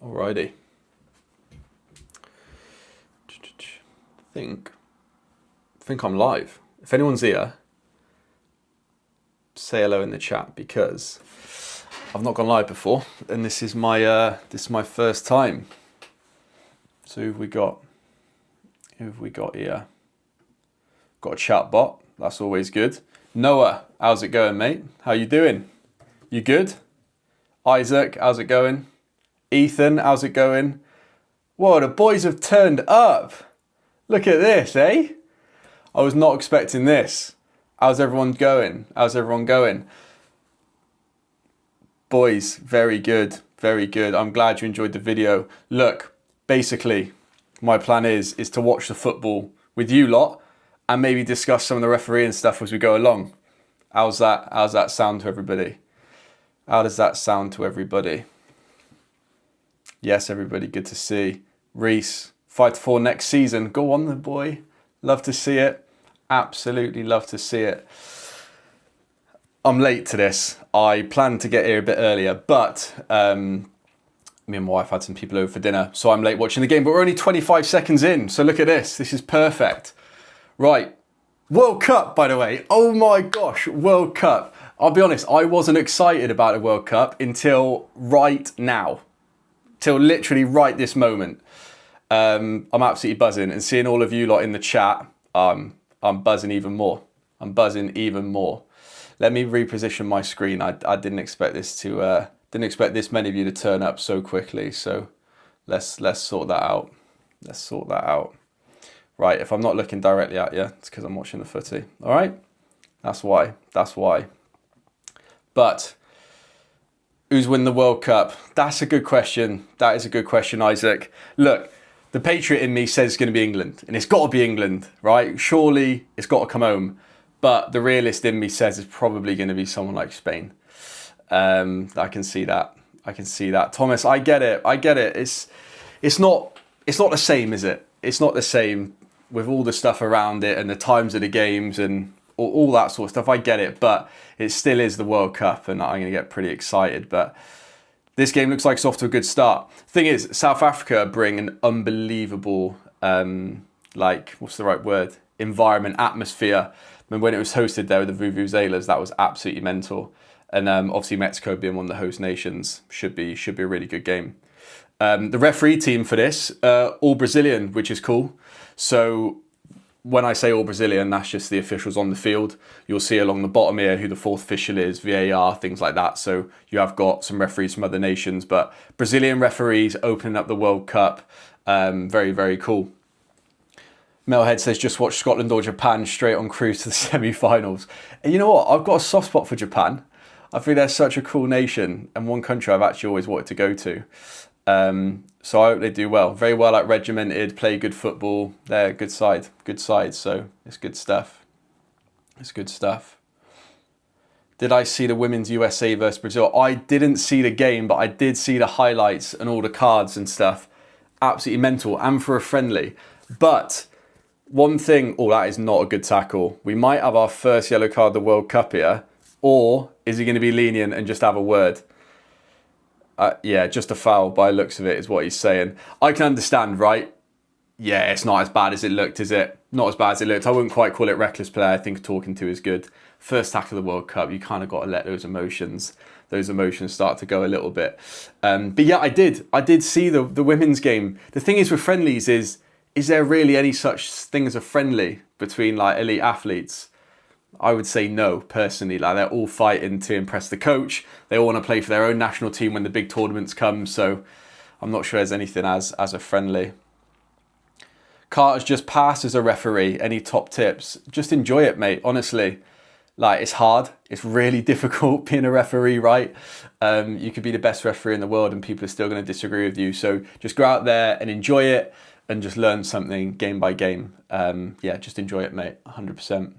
Alrighty. think I'm live. If anyone's here, say hello in the chat, because I've not gone live before, and this is my first time. So who have we got? Who have we got here? Got a chat bot. That's always good. Noah, how's it going, mate? How you doing? You good? Isaac, how's it going? Ethan, how's it going? Whoa, the boys have turned up. Look at this, eh? I was not expecting this. How's everyone going? How's everyone going? Boys, very good, very good. I'm glad you enjoyed the video. Look, basically, my plan is to watch the football with you lot and maybe discuss some of the refereeing stuff as we go along. How's that sound to everybody? How does that sound to everybody? Yes, everybody, good to see. Reese, 5-4 next season. Go on, the boy. Love to see it. Absolutely love to see it. I'm late to this. I planned to get here a bit earlier, but me and my wife had some people over for dinner, so I'm late watching the game, but we're only 25 seconds in, so look at this. This is perfect. Right. World Cup, by the way. Oh my gosh, World Cup. I'll be honest, I wasn't excited about the World Cup until right now. Till literally right this moment. I'm absolutely buzzing, and seeing all of you lot in the chat, I'm buzzing even more. I'm buzzing even more. Let me reposition my screen. I didn't expect this to didn't expect this many of you to turn up so quickly. So let's sort that out. Let's sort that out. Right, if I'm not looking directly at you, it's because I'm watching the footy. All right, that's why. That's why. But who's win the World Cup? That's a good question. That is a good question, Isaac. Look, the patriot in me says it's going to be England, and it's got to be England, right? Surely it's got to come home. But the realist in me says it's probably going to be someone like Spain. I can see that. I can see that. Thomas, I get it. I get it. It's not the same, is it? It's not the same with all the stuff around it and the times of the games and all that sort of stuff. I get it, but it still is the World Cup, and I'm going to get pretty excited. But this game looks like it's off to a good start. Thing is, South Africa bring an unbelievable, what's the right word? Environment, atmosphere. I mean, when it was hosted there with the Vuvuzelas, that was absolutely mental. And obviously Mexico being one of the host nations should be a really good game. The referee team for this, all Brazilian, which is cool. So when I say all Brazilian, that's just the officials on the field. You'll see along the bottom here who the fourth official is, VAR, things like that. So you have got some referees from other nations, but Brazilian referees opening up the World Cup. Very, very cool. Melhead says, just watch Scotland or Japan straight on cruise to the semi-finals. And you know what? I've got a soft spot for Japan. I think they're such a cool nation, and one country I've actually always wanted to go to. So I hope they do well. Very well, like, regimented, play good football. They're a good side. Good side, so it's good stuff. It's good stuff. Did I see the women's USA versus Brazil? I didn't see the game, but I did see the highlights and all the cards and stuff. Absolutely mental, and for a friendly. But one thing, that is not a good tackle. We might have our first yellow card of the World Cup here, or is he going to be lenient and just have a word? Yeah, just a foul by the looks of it is what he's saying. I can understand, right? Yeah, it's not as bad as it looked, is it? Not as bad as it looked. I wouldn't quite call it reckless play. I think talking to is good. First tackle of the World Cup, you kind of got to let those emotions start to go a little bit. But yeah, I did see the women's game. The thing is with friendlies is there really any such thing as a friendly between like elite athletes? I would say no, personally. Like, they're all fighting to impress the coach. They all want to play for their own national team when the big tournaments come. So I'm not sure there's anything as a friendly. Carter's just passed as a referee. Any top tips? Just enjoy it, mate. Honestly, like, it's hard. It's really difficult being a referee, right? You could be the best referee in the world and people are still going to disagree with you. So just go out there and enjoy it and just learn something game by game. Yeah, just enjoy it, mate. 100%.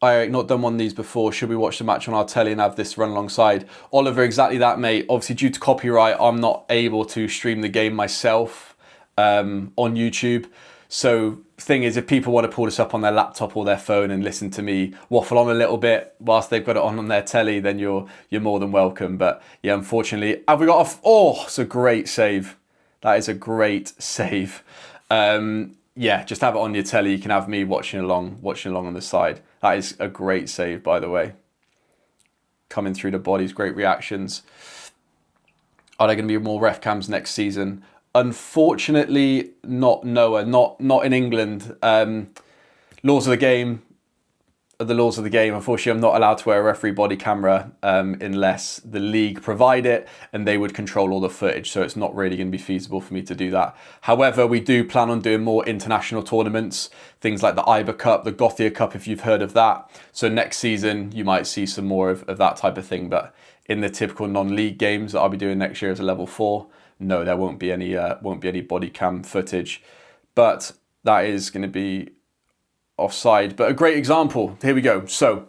Eric, not done one of these before. Should we watch the match on our telly and have this run alongside? Oliver, exactly that, mate. Obviously, due to copyright, I'm not able to stream the game myself on YouTube. So thing is, if people want to pull this up on their laptop or their phone and listen to me waffle on a little bit whilst they've got it on their telly, then you're more than welcome. But yeah, unfortunately, have we got off? Oh, it's a great save. That is a great save. Yeah, just have it on your telly. You can have me watching along on the side. That is a great save, by the way. Coming through the bodies, great reactions. Are there going to be more ref cams next season? Unfortunately, not Noah, not in England. Laws of the game are the laws of the game. Unfortunately, I'm not allowed to wear a referee body camera unless the league provide it, and they would control all the footage. So it's not really going to be feasible for me to do that. However, we do plan on doing more international tournaments, things like the IBA Cup, the Gothia Cup, if you've heard of that. So next season, you might see some more of that type of thing. But in the typical non-league games that I'll be doing next year as a level 4, no, there won't be any body cam footage. But that is going to be offside. But a great example. Here we go. So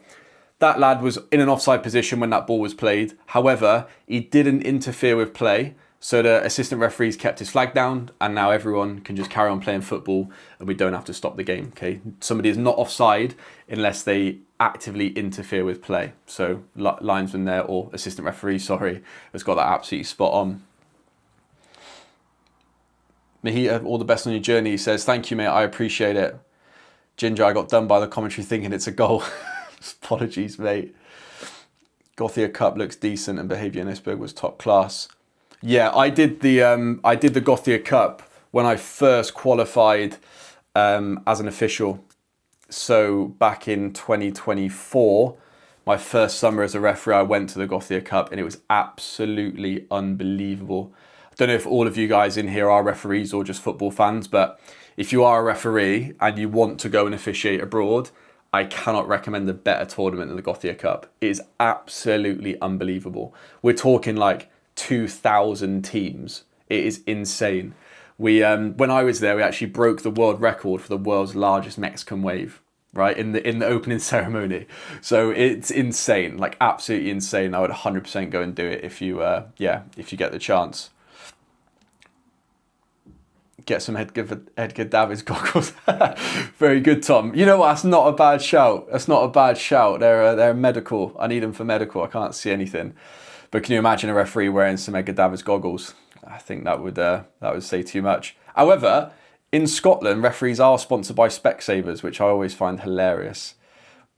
that lad was in an offside position when that ball was played. However, he didn't interfere with play. So the assistant referees kept his flag down, and now everyone can just carry on playing football and we don't have to stop the game. Okay, somebody is not offside unless they actively interfere with play. So linesman there, or assistant referee, sorry, has got that absolutely spot on. Mahita, all the best on your journey. He says, thank you, mate. I appreciate it. Ginger, I got done by the commentary thinking it's a goal. Apologies, mate. Gothia Cup looks decent and behaviour in Isberg was top class. Yeah, I did the Gothia Cup when I first qualified as an official. So back in 2024, my first summer as a referee, I went to the Gothia Cup and it was absolutely unbelievable. I don't know if all of you guys in here are referees or just football fans, but if you are a referee and you want to go and officiate abroad, I cannot recommend a better tournament than the Gothia Cup. It is absolutely unbelievable. We're talking like 2,000 teams. It is insane. When I was there, we actually broke the world record for the world's largest Mexican wave, right, in the opening ceremony. So it's insane, like absolutely insane. I would 100% go and do it if you get the chance. Get some Edgar Davids goggles. Very good, Tom. You know what? That's not a bad shout. That's not a bad shout. They're medical. I need them for medical. I can't see anything. But can you imagine a referee wearing some Edgar Davids goggles? I think that would say too much. However, in Scotland, referees are sponsored by Specsavers, which I always find hilarious.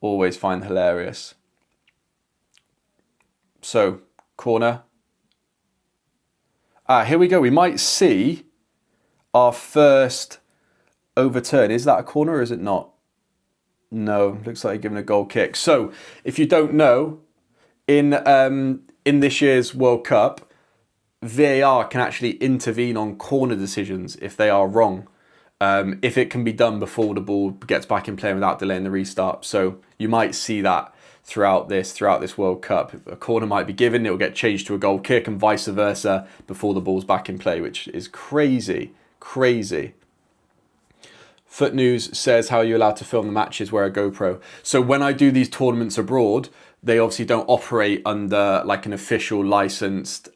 Always find hilarious. So, corner. Here we go. We might see our first overturn. Is that a corner or is it not? No, looks like they're giving a goal kick. So, if you don't know, in this year's World Cup, VAR can actually intervene on corner decisions if they are wrong. If it can be done before the ball gets back in play without delaying the restart. So you might see that throughout this World Cup. A corner might be given, it will get changed to a goal kick and vice versa before the ball's back in play, which is crazy. Crazy. Foot News says, how are you allowed to film the matches? Wear a GoPro. So when I do these tournaments abroad, they obviously don't operate under like an official licensed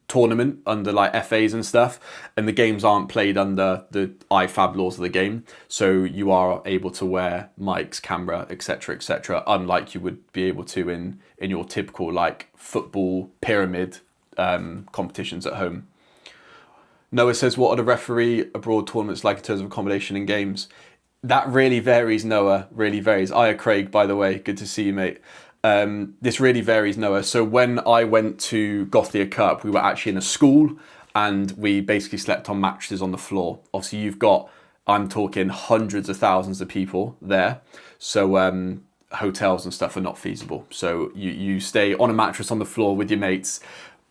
tournament, under like FAs and stuff, and the games aren't played under the IFAB laws of the game. So you are able to wear mics, camera, etc., unlike you would be able to in your typical like football pyramid competitions at home. Noah says, what are the referee abroad tournaments like in terms of accommodation and games? That really varies, Noah, really varies. Aya Craig, by the way, good to see you, mate. This really varies, Noah. So when I went to Gothia Cup, we were actually in a school and we basically slept on mattresses on the floor. Obviously, you've got, I'm talking hundreds of thousands of people there. So hotels and stuff are not feasible. So you stay on a mattress on the floor with your mates.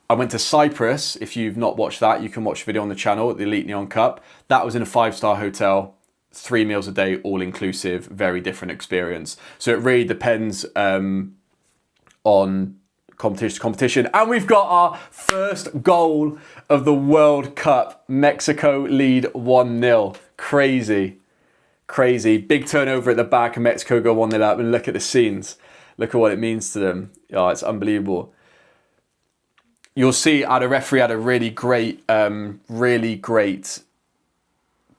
I went to Cyprus. If you've not watched that, you can watch the video on the channel at the Elite Neon Cup. That was in a 5-star hotel, 3 meals a day, all inclusive, very different experience. So it really depends on competition to competition. And we've got our first goal of the World Cup. Mexico lead 1-0. Crazy, crazy. Big turnover at the back and Mexico go 1-0 up, and look at the scenes. Look at what it means to them. Oh, it's unbelievable. You'll see the referee had a really great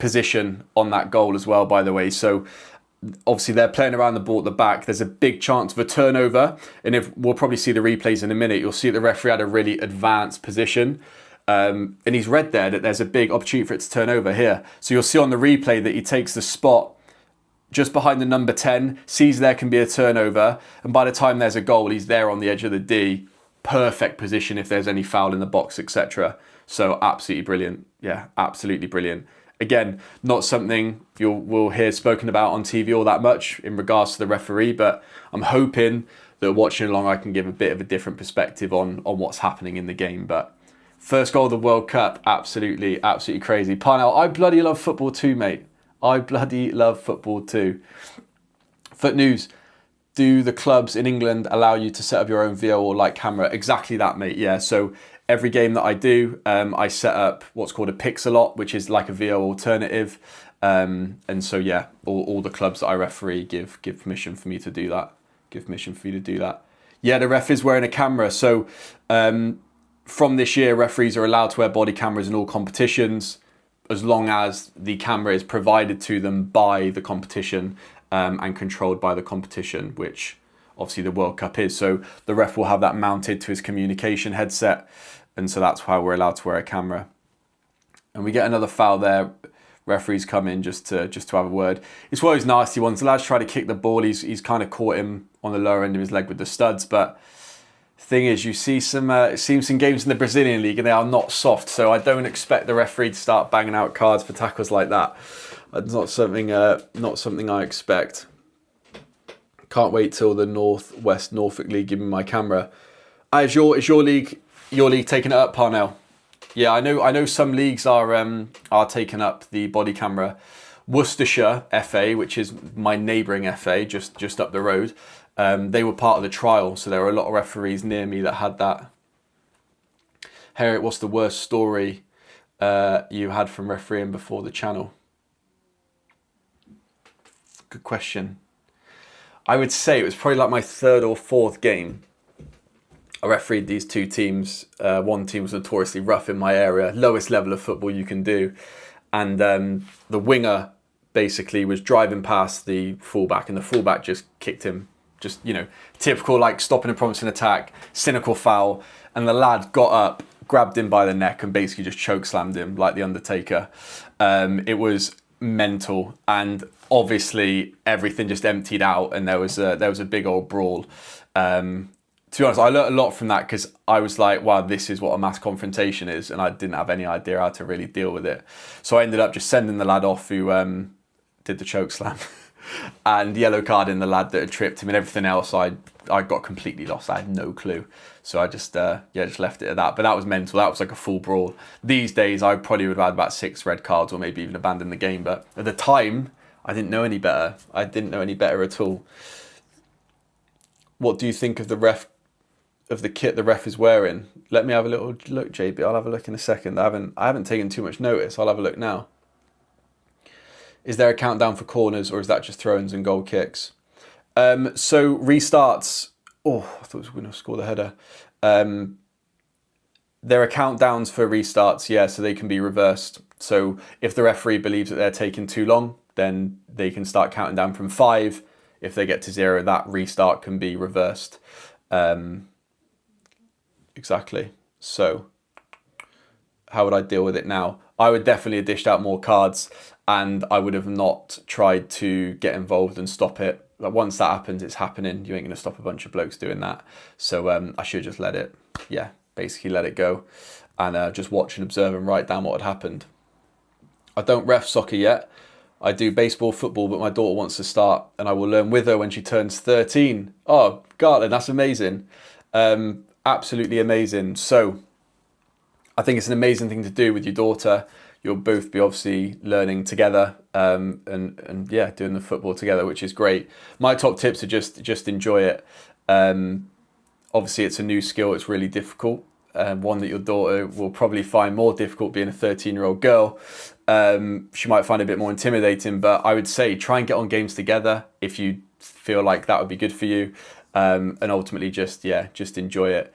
position on that goal as well, by the way. So obviously they're playing around the ball at the back. There's a big chance of a turnover. And if we'll probably see the replays in a minute, you'll see the referee had a really advanced position. And he's read there that there's a big opportunity for it to turn over here. So you'll see on the replay that he takes the spot just behind the number 10, sees there can be a turnover. And by the time there's a goal, he's there on the edge of the D. Perfect position if there's any foul in the box, etc. So absolutely brilliant. Yeah, absolutely brilliant. Again, not something we'll hear spoken about on TV all that much in regards to the referee, but I'm hoping that watching along I can give a bit of a different perspective on what's happening in the game. But first goal of the World Cup, absolutely crazy. Parnell, I bloody love football too, mate. I bloody love football too. Foot News, do the clubs in England allow you to set up your own VO or light camera? Exactly that, mate, yeah. So every game that I do, I set up what's called a Pixelot, which is like a VO alternative. And so, yeah, all the clubs that I referee give permission for me to do that. Yeah, the ref is wearing a camera. So from this year, referees are allowed to wear body cameras in all competitions as long as the camera is provided to them by the competition and controlled by the competition, which obviously the World Cup is. So the ref will have that mounted to his communication headset, and so that's why we're allowed to wear a camera. And we get another foul there. Referees come in just to have a word. It's one of those nasty ones. The lad's trying to kick the ball. He's kind of caught him on the lower end of his leg with the studs. But the thing is, you see some games in the Brazilian league and they are not soft. So I don't expect the referee to start banging out cards for tackles like that. It's not something I expect. Can't wait till the Northwest Norfolk League give me my camera. Is your league taking it up, Parnell? Yeah, I know some leagues are taking up the body camera. Worcestershire FA, which is my neighbouring FA, just up the road, they were part of the trial, so there were a lot of referees near me that had that. Harriet, what's the worst story you had from refereeing before the channel? Good question. I would say it was probably like my third or fourth game. I refereed these two teams. One team was notoriously rough in my area, lowest level of football you can do. And the winger basically was driving past the fullback and the fullback just kicked him. Just, typical like stopping a promising attack, cynical foul. And the lad got up, grabbed him by the neck and basically just choke slammed him like the Undertaker. It was mental, and obviously everything just emptied out and there was a big old brawl. To be honest, I learned a lot from that because I was like, wow, this is what a mass confrontation is, and I didn't have any idea how to really deal with it. So I ended up just sending the lad off who did the choke slam and yellow carding the lad that had tripped him, and everything else I got completely lost. I had no clue. So I just left it at that. But that was mental. That was like a full brawl. These days, I probably would have had about 6 red cards or maybe even abandoned the game. But at the time, I didn't know any better. I didn't know any better at all. What do you think of the kit the ref is wearing? Let me have a little look, JB. I'll have a look in a second. I haven't taken too much notice. I'll have a look now. Is there a countdown for corners, or is that just throw-ins and goal kicks? So restarts. Oh, I thought it was going to score the header. There are countdowns for restarts, yeah, so they can be reversed. So if the referee believes that they're taking too long, then they can start counting down from 5. If they get to 0, that restart can be reversed. Exactly. So how would I deal with it now? I would definitely have dished out more cards, and I would have not tried to get involved and stop it. Like, once that happens, it's happening. You ain't going to stop a bunch of blokes doing that. So I should just let it go and just watch and observe and write down what had happened. I don't ref soccer yet. I do baseball, football, but my daughter wants to start, and I will learn with her when she turns 13. Oh, Garland, that's amazing. Absolutely amazing. So I think it's an amazing thing to do with your daughter. You'll both be obviously learning together and doing the football together, which is great. My top tips are just enjoy it. Obviously, it's a new skill. It's really difficult. One that your daughter will probably find more difficult, being a 13-year-old girl. She might find it a bit more intimidating, but I would say try and get on games together if you feel like that would be good for you. And ultimately just enjoy it.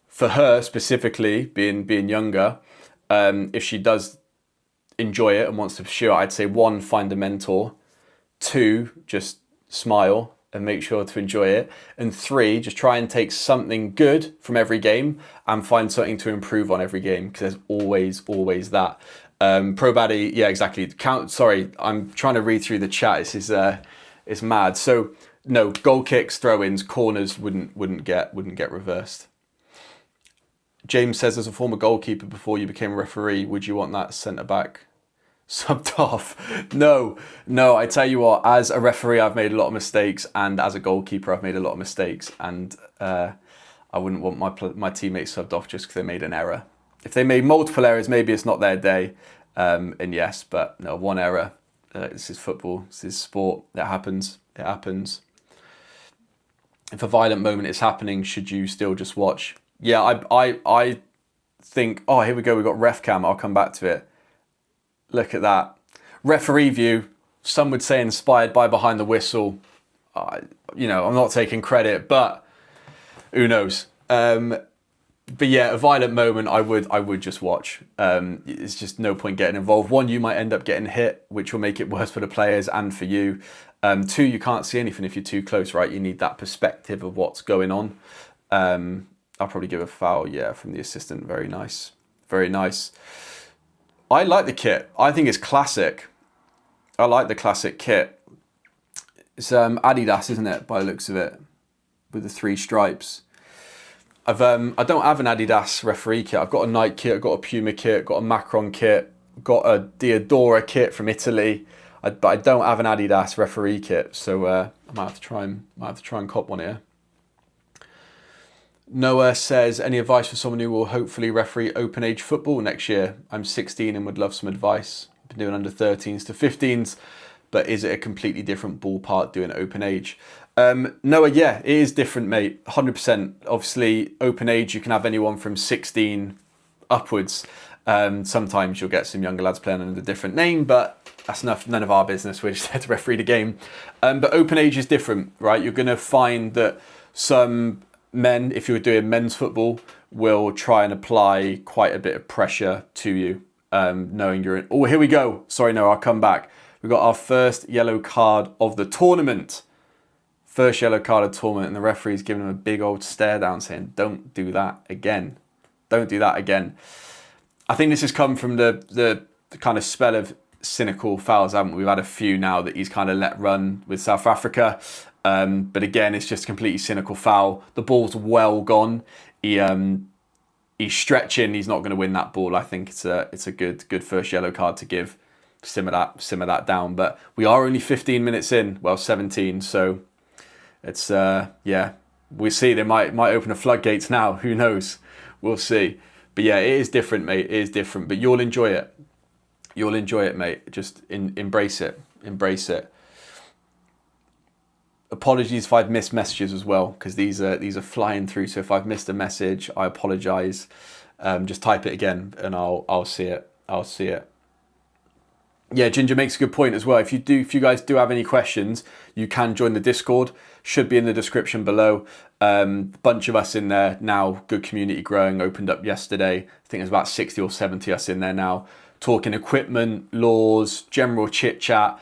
For her specifically, being younger, if she does enjoy it and wants to pursue it, I'd say 1, find a mentor. 2, just smile and make sure to enjoy it. And 3, just try and take something good from every game and find something to improve on every game, because there's always that. Pro Baddie, yeah, exactly. Sorry, I'm trying to read through the chat. This is it's mad. So no, goal kicks, throw-ins, corners wouldn't get reversed. James says, as a former goalkeeper before you became a referee, would you want that centre back subbed off? No, I tell you what, as a referee I've made a lot of mistakes, and as a goalkeeper I've made a lot of mistakes, and I wouldn't want my teammates subbed off just because they made an error. If they made multiple errors, maybe it's not their day, and yes, but no, one error. This is football, this is sport, it happens. If a violent moment is happening, should you still just watch? Yeah, I think, oh, here we go, we've got ref cam, I'll come back to it. Look at that. Referee view, some would say inspired by Behind the Whistle. I'm not taking credit, but who knows? But yeah, a violent moment, I would just watch. It's just no point getting involved. 1, you might end up getting hit, which will make it worse for the players and for you. 2, you can't see anything if you're too close, right? You need that perspective of what's going on. I'll probably give a foul, yeah, from the assistant. Very nice. I like the kit. I think it's classic. I like the classic kit. It's Adidas, isn't it, by the looks of it, with the 3 stripes. I don't have an Adidas referee kit. I've got a Nike kit, I've got a Puma kit, got a Macron kit, got a Diodora kit from Italy, but I don't have an Adidas referee kit. So I might have to try and cop one here. Noah says, any advice for someone who will hopefully referee open age football next year? I'm 16 and would love some advice. I've been doing under 13s to 15s, but is it a completely different ballpark doing open age? Noah, yeah, it is different, mate. 100%. Obviously, open age, you can have anyone from 16 upwards. Sometimes you'll get some younger lads playing under a different name, but that's none of our business. We're just there to referee the game. But open age is different, right? You're going to find that some men, if you're doing men's football, will try and apply quite a bit of pressure to you, knowing you're in. Oh, here we go. Sorry, no, I'll come back. We've got our first yellow card of the tournament. First yellow card of the tournament, and the referee's giving him a big old stare down saying, don't do that again. Don't do that again. I think this has come from the kind of spell of cynical fouls, haven't we? We've had a few now that he's kind of let run with South Africa. But again, it's just a completely cynical foul. The ball's well gone. He's stretching. He's not going to win that ball. I think it's a good first yellow card to give. Simmer that down. But we are only 15 minutes in. Well, 17. So it's yeah. We'll see. They might open the floodgates now. Who knows? We'll see. But yeah, it is different, mate. It is different. But you'll enjoy it. You'll enjoy it, mate. Just embrace it. Embrace it. Apologies if I've missed messages as well, because these are flying through. So if I've missed a message, I apologise. Just type it again, and I'll see it. I'll see it. Yeah, Ginger makes a good point as well. If you guys do have any questions, you can join the Discord. Should be in the description below. Bunch of us in there now. Good community growing. Opened up yesterday. I think there's about 60 or 70 us in there now. Talking equipment, laws, general chit chat.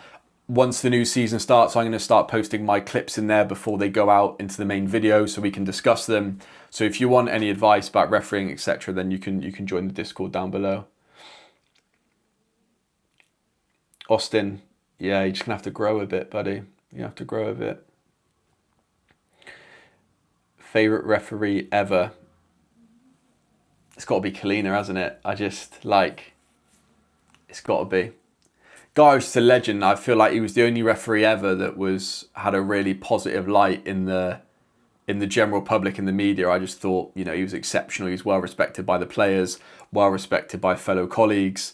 Once the new season starts, I'm going to start posting my clips in there before they go out into the main video, so we can discuss them. So if you want any advice about refereeing, etc., then you can join the Discord down below. Austin, yeah, you're just going to have to grow a bit, buddy. You have to grow a bit. Favourite referee ever? It's got to be Kalina, hasn't it? It's got to be. Guy was just a legend. I feel like he was the only referee ever that had a really positive light in the general public, in the media. I just thought, he was exceptional. He was well respected by the players, well respected by fellow colleagues.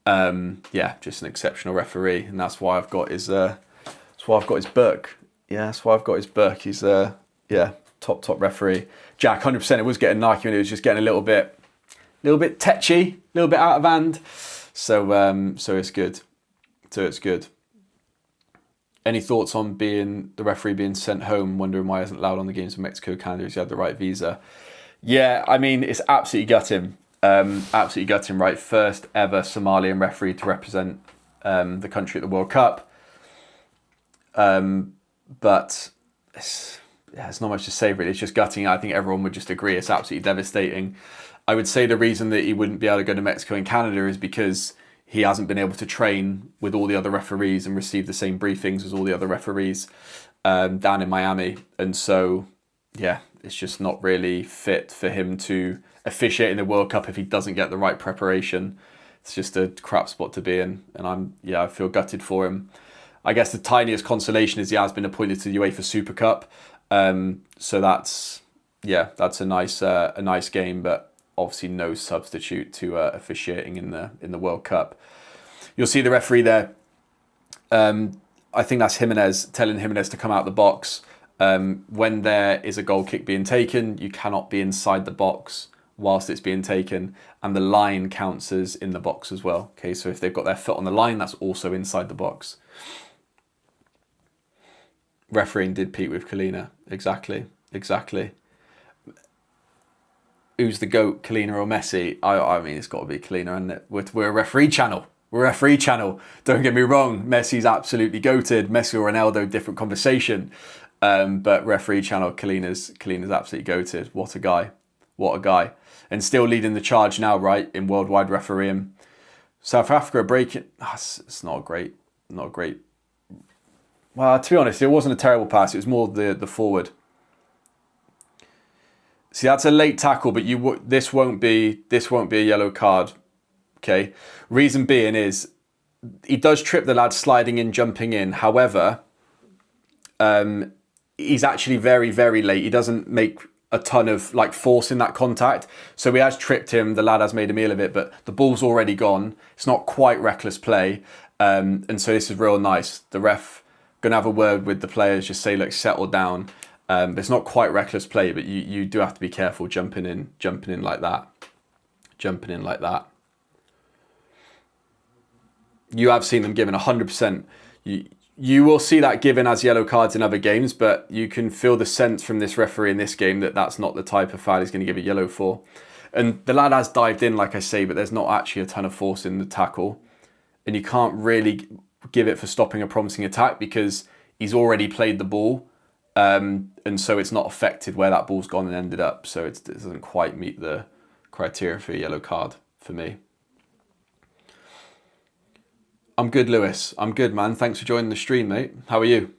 Yeah, just an exceptional referee, and that's why I've got his book. Yeah, that's why I've got his book. He's top referee. Jack, 100%. It was getting narky, and it was just getting a little bit tetchy, a little bit out of hand. So it's good. So it's good. Any thoughts on the referee being sent home, wondering why he isn't allowed on the games of Mexico, Canada, if he had the right visa? Yeah, I mean, it's absolutely gutting. Absolutely gutting, right? First ever Somalian referee to represent the country at the World Cup. But it's not much to say really. It's just gutting. I think everyone would just agree it's absolutely devastating. I would say the reason that he wouldn't be able to go to Mexico and Canada is because he hasn't been able to train with all the other referees and receive the same briefings as all the other referees down in Miami. And so, yeah, it's just not really fit for him to officiate in the World Cup if he doesn't get the right preparation. It's just a crap spot to be in. And I feel gutted for him. I guess the tiniest consolation is he has been appointed to the UEFA Super Cup. So that's a nice game, but obviously no substitute to officiating in the World Cup. You'll see the referee there. I think that's Jimenez, telling Jimenez to come out the box. When there is a goal kick being taken, you cannot be inside the box whilst it's being taken, and the line counts as in the box as well. Okay, so if they've got their foot on the line, that's also inside the box. Refereeing did peak with Kalina. Exactly. Who's the GOAT, Kalina or Messi? I mean, it's got to be Kalina, isn't it? We're a referee channel. Don't get me wrong. Messi's absolutely goated. Messi or Ronaldo, different conversation. But referee channel, Kalina's absolutely goated. What a guy. And still leading the charge now, right, in worldwide refereeing. South Africa are breaking. It's not great. Well, to be honest, it wasn't a terrible pass. It was more the forward. See, that's a late tackle, but this won't be a yellow card. Okay. Reason being is he does trip the lad sliding in, jumping in. However, he's actually very, very late. He doesn't make a ton of force in that contact. So he has tripped him. The lad has made a meal of it, but the ball's already gone. It's not quite reckless play. And so this is real nice. The ref going to have a word with the players, just say, look, settle down. But it's not quite reckless play, but you do have to be careful jumping in like that. You have seen them given 100%. You will see that given as yellow cards in other games, but you can feel the sense from this referee in this game that that's not the type of foul he's going to give a yellow for. And the lad has dived in, like I say, but there's not actually a ton of force in the tackle. And you can't really give it for stopping a promising attack because he's already played the ball. And so it's not affected where that ball's gone and ended up. So it doesn't quite meet the criteria for a yellow card for me. I'm good, Lewis. I'm good, man. Thanks for joining the stream, mate. How are you?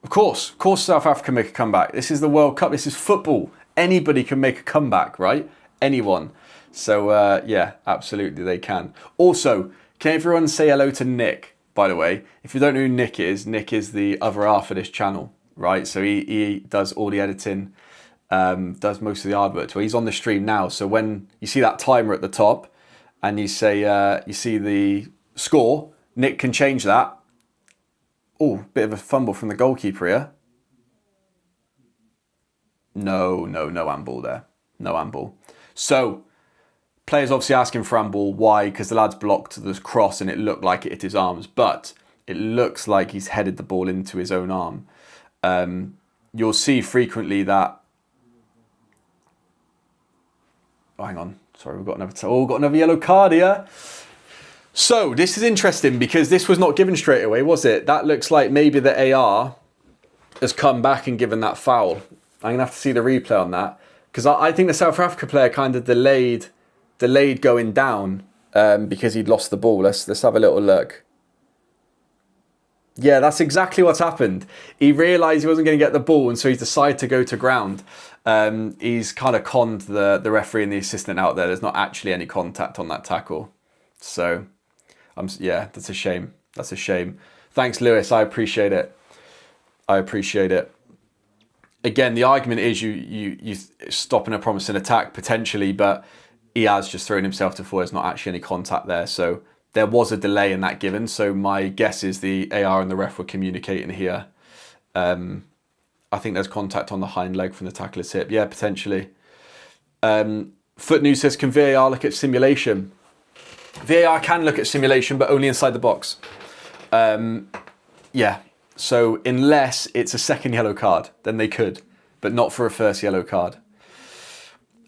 Of course South Africa make a comeback. This is the World Cup. This is football. Anybody can make a comeback, right? Anyone. So, yeah, absolutely they can. Also, can everyone say hello to Nick, by the way? If you don't know who Nick is the other half of this channel, right? So he does all the editing, does most of the hard work. Well, he's on the stream now. So when you see that timer at the top and you say, you see the score, Nick can change that. Oh, bit of a fumble from the goalkeeper here. No handball there. No handball. So, players obviously asking for handball. Why? Because the lad's blocked the cross and it looked like it hit his arms. But it looks like he's headed the ball into his own arm. You'll see frequently that... Oh, hang on. Sorry, we've got another yellow card here. So, this is interesting because this was not given straight away, was it? That looks like maybe the AR has come back and given that foul. I'm going to have to see the replay on that. Because I think the South Africa player kind of delayed going down because he'd lost the ball. Let's have a little look. Yeah, that's exactly what's happened. He realised he wasn't going to get the ball, and so he decided to go to ground. He's kind of conned the referee and the assistant out there. There's not actually any contact on that tackle. So, yeah, that's a shame. That's a shame. Thanks, Lewis. I appreciate it. Again, the argument is you stopping a promising attack potentially, but he has just thrown himself to forward. There's not actually any contact there. So there was a delay in that given. So my guess is the AR and the ref were communicating here. I think there's contact on the hind leg from the tackler's hip. Yeah, potentially. Foot News says, can VAR look at simulation? VAR can look at simulation, but only inside the box. Yeah. So unless it's a second yellow card, then they could, but not for a first yellow card.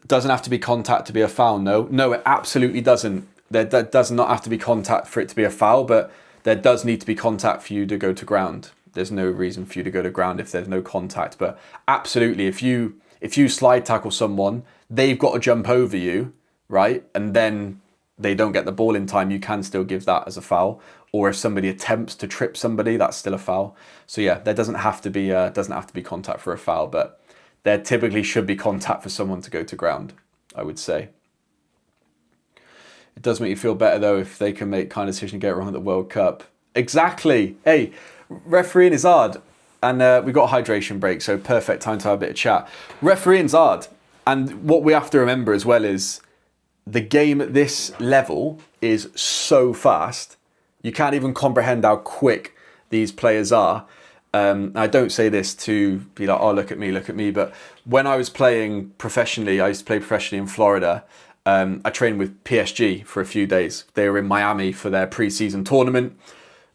Doesn't have to be contact to be a foul. No, it absolutely doesn't. There does not have to be contact for it to be a foul, but there does need to be contact for you to go to ground. There's no reason for you to go to ground if there's no contact. But absolutely, if you slide tackle someone, they've got to jump over you, right? And then they don't get the ball in time, you can still give that as a foul. Or if somebody attempts to trip somebody, that's still a foul. So yeah, there doesn't have to be contact for a foul, but there typically should be contact for someone to go to ground, I would say. It does make you feel better though if they can make kind of decision and get it wrong at the World Cup. Exactly. Hey, refereeing is hard. And we've got a hydration break, so perfect time to have a bit of chat. Refereeing's hard. And what we have to remember as well is the game at this level is so fast. You can't even comprehend how quick these players are. I don't say this to be like, oh, look at me. But when I was playing professionally, I used to play professionally in Florida. I trained with PSG for a few days. They were in Miami for their pre-season tournament.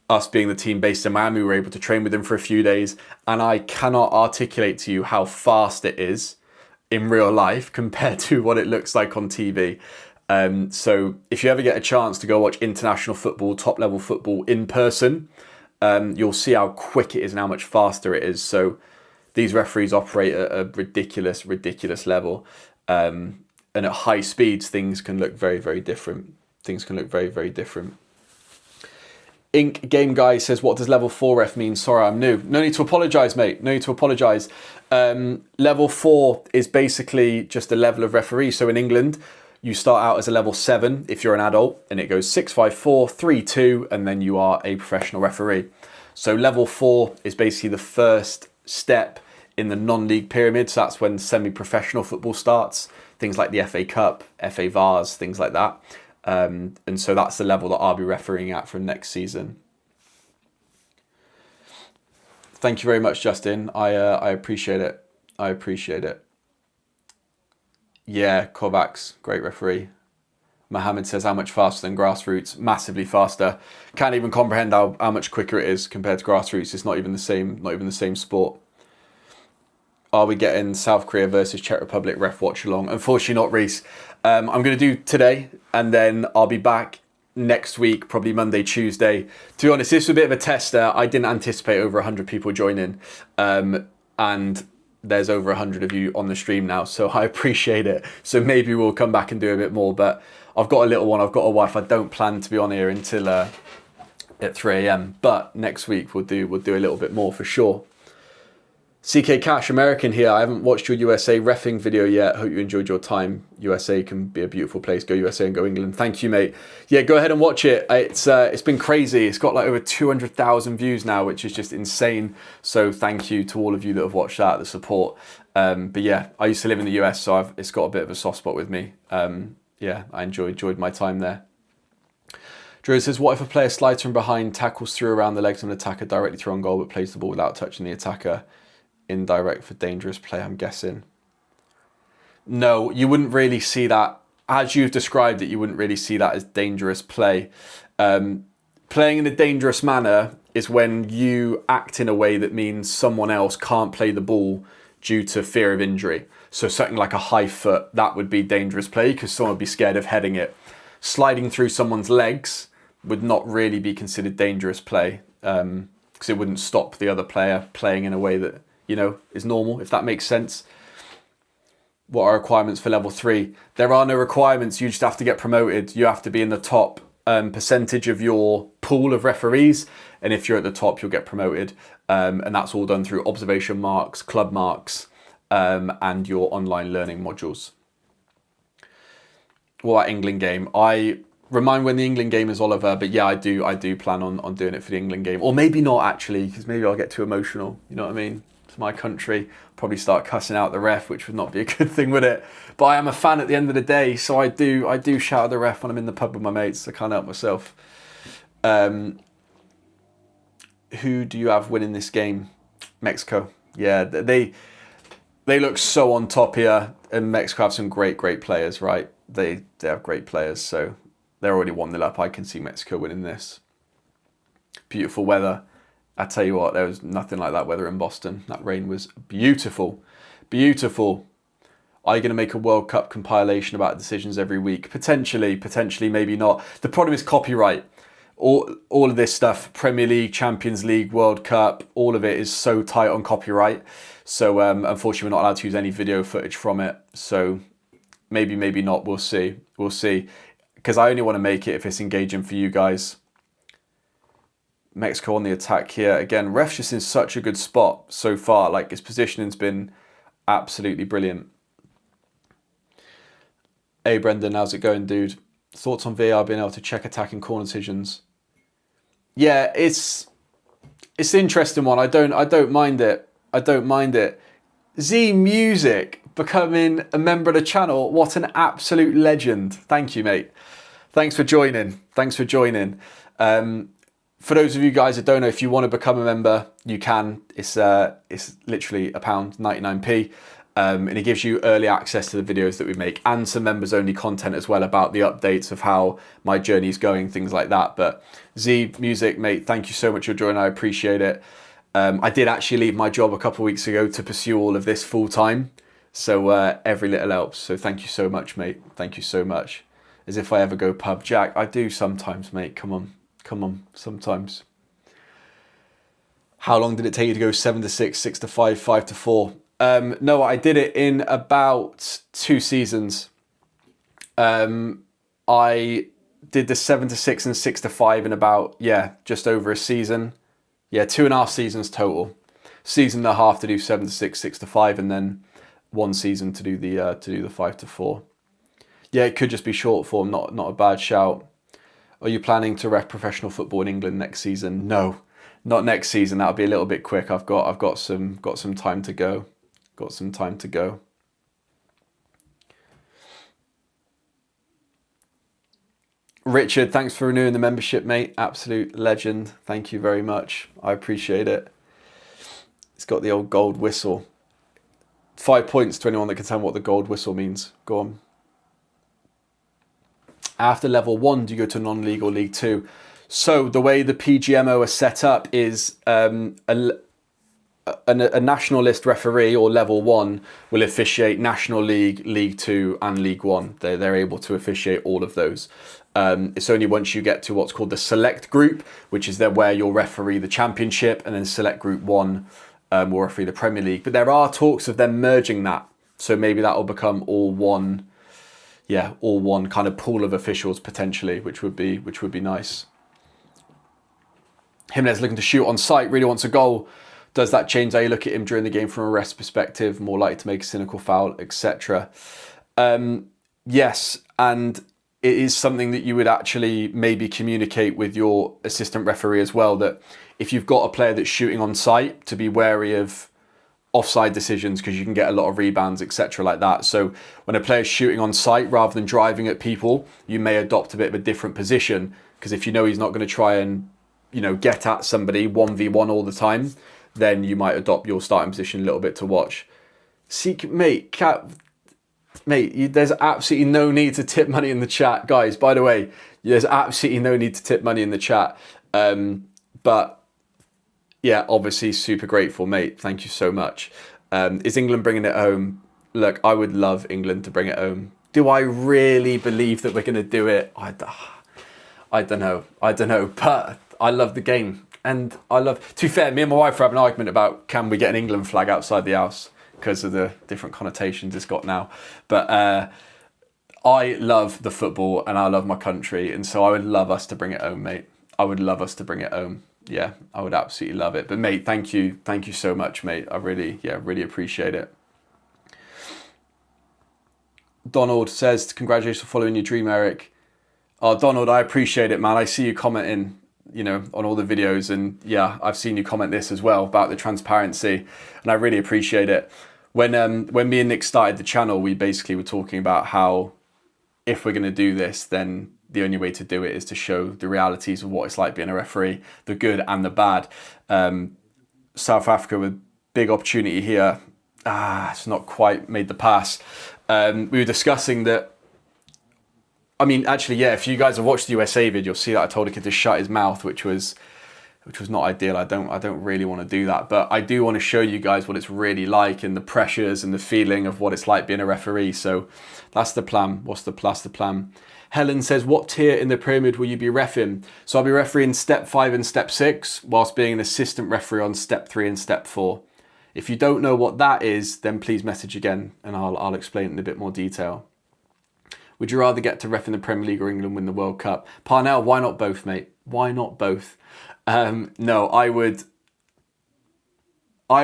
Us being the team based in Miami, we were able to train with them for a few days. And I cannot articulate to you how fast it is in real life compared to what it looks like on TV. So if you ever get a chance to go watch international football, top level football in person, you'll see how quick it is and how much faster it is. So these referees operate at a ridiculous level. And at high speeds, things can look very, very different. Ink Game Guy says, what does level 4 ref mean? Sorry, I'm new. No need to apologise, mate. No need to apologise. Level 4 is basically just a level of referee. So in England, you start out as a level 7 if you're an adult, and it goes 6, 5, 4, 3, 2, and then you are a professional referee. So level 4 is basically the first step in the non-league pyramid. So that's when semi-professional football starts. Things like the FA Cup, FA Vars, things like that. And so that's the level that I'll be refereeing at from next season. Thank you very much, Justin. I appreciate it. Yeah, Kovacs, great referee. Mohammed says, how much faster than grassroots? Massively faster. Can't even comprehend how much quicker it is compared to grassroots. It's not even the same sport. Are we getting South Korea versus Czech Republic ref watch along? Unfortunately not, Reese. I'm going to do today, and then I'll be back next week, probably Monday, Tuesday. To be honest, this was a bit of a tester. I didn't anticipate over 100 people joining, and there's over 100 of you on the stream now, so I appreciate it. So maybe we'll come back and do a bit more, but I've got a little one, I've got a wife. I don't plan to be on here until at 3 a.m, but next week we'll do a little bit more for sure. CK Cash, American here. I haven't watched your USA reffing video yet. Hope you enjoyed your time. USA can be a beautiful place. Go USA and go England. Thank you, mate. Yeah, go ahead and watch it. It's been crazy. It's got like over 200,000 views now, which is just insane. So thank you to all of you that have watched that, the support. But yeah, I used to live in the US, so it's got a bit of a soft spot with me. Yeah, I enjoyed my time there. Drew says, what if a player slides from behind, tackles through around the legs of an attacker directly through on goal, but plays the ball without touching the attacker? Indirect for dangerous play, I'm guessing. No, you wouldn't really see that. As you've described it, you wouldn't really see that as dangerous play. Playing in a dangerous manner is when you act in a way that means someone else can't play the ball due to fear of injury. So something like a high foot, that would be dangerous play because someone would be scared of heading it. Sliding through someone's legs would not really be considered dangerous play because it wouldn't stop the other player playing in a way that, you know, is normal, if that makes sense. What are requirements for level 3? There are no requirements. You just have to get promoted. You have to be in the top percentage of your pool of referees. And if you're at the top, you'll get promoted. And that's all done through observation marks, club marks, and your online learning modules. What about England game? I remind when the England game is, Oliver, but yeah, I do plan on doing it for the England game. Or maybe not actually, because maybe I'll get too emotional. You know what I mean? It's my country. Probably start cussing out the ref, which would not be a good thing, would it? But I am a fan at the end of the day, so I do shout at the ref when I'm in the pub with my mates. I can't help myself. Who do you have winning this game? Mexico. Yeah, they look so on top here, and Mexico have some great players, right? They have great players, so they're already 1-0 up. I can see Mexico winning this. Beautiful weather. I tell you what, there was nothing like that weather in Boston. That rain was beautiful. Beautiful. Are you going to make a World Cup compilation about decisions every week? Potentially, maybe not. The problem is copyright. All of this stuff, Premier League, Champions League, World Cup, all of it is so tight on copyright. So unfortunately, we're not allowed to use any video footage from it. So maybe not. We'll see. We'll see. Because I only want to make it if it's engaging for you guys. Mexico on the attack here. Again, ref's just in such a good spot so far. Like, his positioning's been absolutely brilliant. Hey, Brendan, how's it going, dude? Thoughts on VAR being able to check attacking corner decisions? Yeah, it's an interesting one. I don't mind it. I don't mind it. Z Music becoming a member of the channel. What an absolute legend. Thank you, mate. Thanks for joining. Thanks for joining. For those of you guys that don't know, if you want to become a member, you can. It's literally £1.99p. And it gives you early access to the videos that we make and some members only content as well about the updates of how my journey's going, things like that. But Z Music, mate, thank you so much for joining. I appreciate it. I did actually leave my job a couple of weeks ago to pursue all of this full time. So every little helps. So thank you so much, mate. Thank you so much. As if I ever go pub. Jack, I do sometimes, mate. Come on, sometimes. How long did it take you to go 7 to 6, 6 to 5, 5 to 4? No, I did it in about 2 seasons. I did the 7 to 6 and 6 to 5 in about, just over a season. 2.5 seasons total. Season and a half to do 7 to 6, 6 to 5, and then 1 season to do the 5 to 4. Yeah, it could just be short form, not a bad shout. Are you planning to ref professional football in England next season? No, not next season. That'll be a little bit quick. I've got some time to go. Got some time to go. Richard, thanks for renewing the membership, mate. Absolute legend. Thank you very much. I appreciate it. It's got the old gold whistle. 5 points to anyone that can tell me what the gold whistle means. Go on. After level 1, do you go to non-league or League 2? So the way the PGMO are set up is a national list referee or level 1 will officiate National League, League 2 and League 1. They're able to officiate all of those. It's only once you get to what's called the select group, which is where you'll referee the Championship, and then select group 1 will referee the Premier League. But there are talks of them merging that. So maybe that will become all one kind of pool of officials potentially, which would be nice. Jimenez looking to shoot on sight, really wants a goal. Does that change how you look at him during the game from a rest perspective? More likely to make a cynical foul, etc. Yes, and it is something that you would actually maybe communicate with your assistant referee as well, that if you've got a player that's shooting on sight, to be wary of offside decisions, because you can get a lot of rebounds, etc. like that. So when a player's shooting on sight rather than driving at people, you may adopt a bit of a different position, because if you know he's not going to try and get at somebody 1v1 all the time, then you might adopt your starting position a little bit to watch. There's absolutely no need to tip money in the chat, guys. By the way, there's absolutely no need to tip money in the chat. But yeah, obviously super grateful, mate. Thank you so much. Is England bringing it home? Look, I would love England to bring it home. Do I really believe that we're going to do it? I don't know. But I love the game. And to be fair, me and my wife were having an argument about can we get an England flag outside the house because of the different connotations it's got now. But I love the football and I love my country. And so I would love us to bring it home, mate. I would love us to bring it home. Yeah, I would absolutely love it. But mate, thank you so much, mate. I really appreciate it. Donald says, congratulations for following your dream, Eric. Oh, Donald, I appreciate it, man. I see you commenting, on all the videos, and yeah, I've seen you comment this as well about the transparency, and I really appreciate it. When me and Nick started the channel, we basically were talking about how if we're going to do this, then the only way to do it is to show the realities of what it's like being a referee, the good and the bad. South Africa with big opportunity here. It's not quite made the pass. We were discussing that. I mean, actually, yeah, if you guys have watched the USA vid, you'll see that I told a kid to shut his mouth, which was which was not ideal. I don't really want to do that, but I do want to show you guys what it's really like and the pressures and the feeling of what it's like being a referee. So that's the plan. What's the plan? Helen says, what tier in the pyramid will you be reffing? So I'll be refereeing step 5 and step 6, whilst being an assistant referee on step 3 and step 4. If you don't know what that is, then please message again and I'll explain it in a bit more detail. Would you rather get to ref in the Premier League or England win the World Cup? Parnell, why not both, mate? Why not both? No, I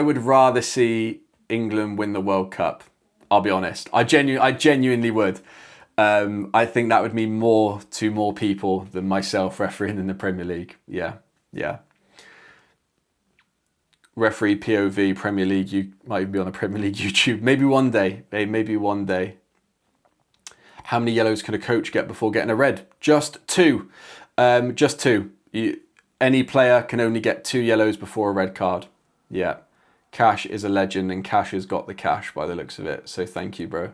would rather see England win the World Cup. I'll be honest. I genuinely would. I think that would mean more to more people than myself refereeing in the Premier League. Yeah. Referee POV Premier League. You might even be on a Premier League YouTube. Maybe one day. Maybe one day. How many yellows can a coach get before getting a red? Just 2. Just 2. Any player can only get 2 yellows before a red card. Yeah. Cash is a legend and Cash has got the cash by the looks of it. So thank you, bro.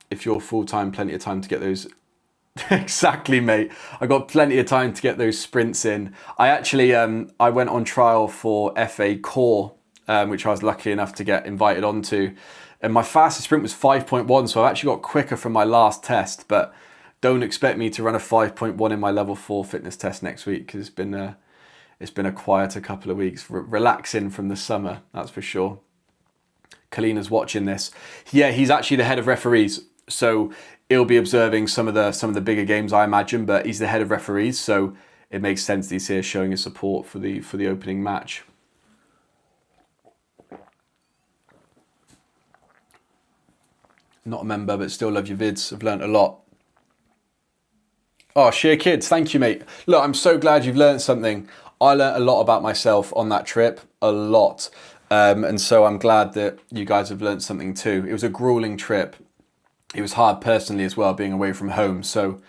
If you're full-time, plenty of time to get those. Exactly, mate. I got plenty of time to get those sprints in. I actually, I went on trial for FA Core, which I was lucky enough to get invited onto. And my fastest sprint was 5.1, so I've actually got quicker from my last test, but don't expect me to run a 5.1 in my level 4 fitness test next week, because it's been a quieter couple of weeks. Relaxing from the summer, that's for sure. Kalina's watching this. Yeah, he's actually the head of referees. So he'll be observing some of the bigger games, I imagine, but he's the head of referees, so it makes sense that he's here showing his support for the opening match. Not a member, but still love your vids. I've learnt a lot. Oh, Sheer Kids, thank you, mate. Look, I'm so glad you've learnt something. I learnt a lot about myself on that trip, a lot. And so I'm glad that you guys have learnt something too. It was a grueling trip. It was hard personally as well, being away from home. So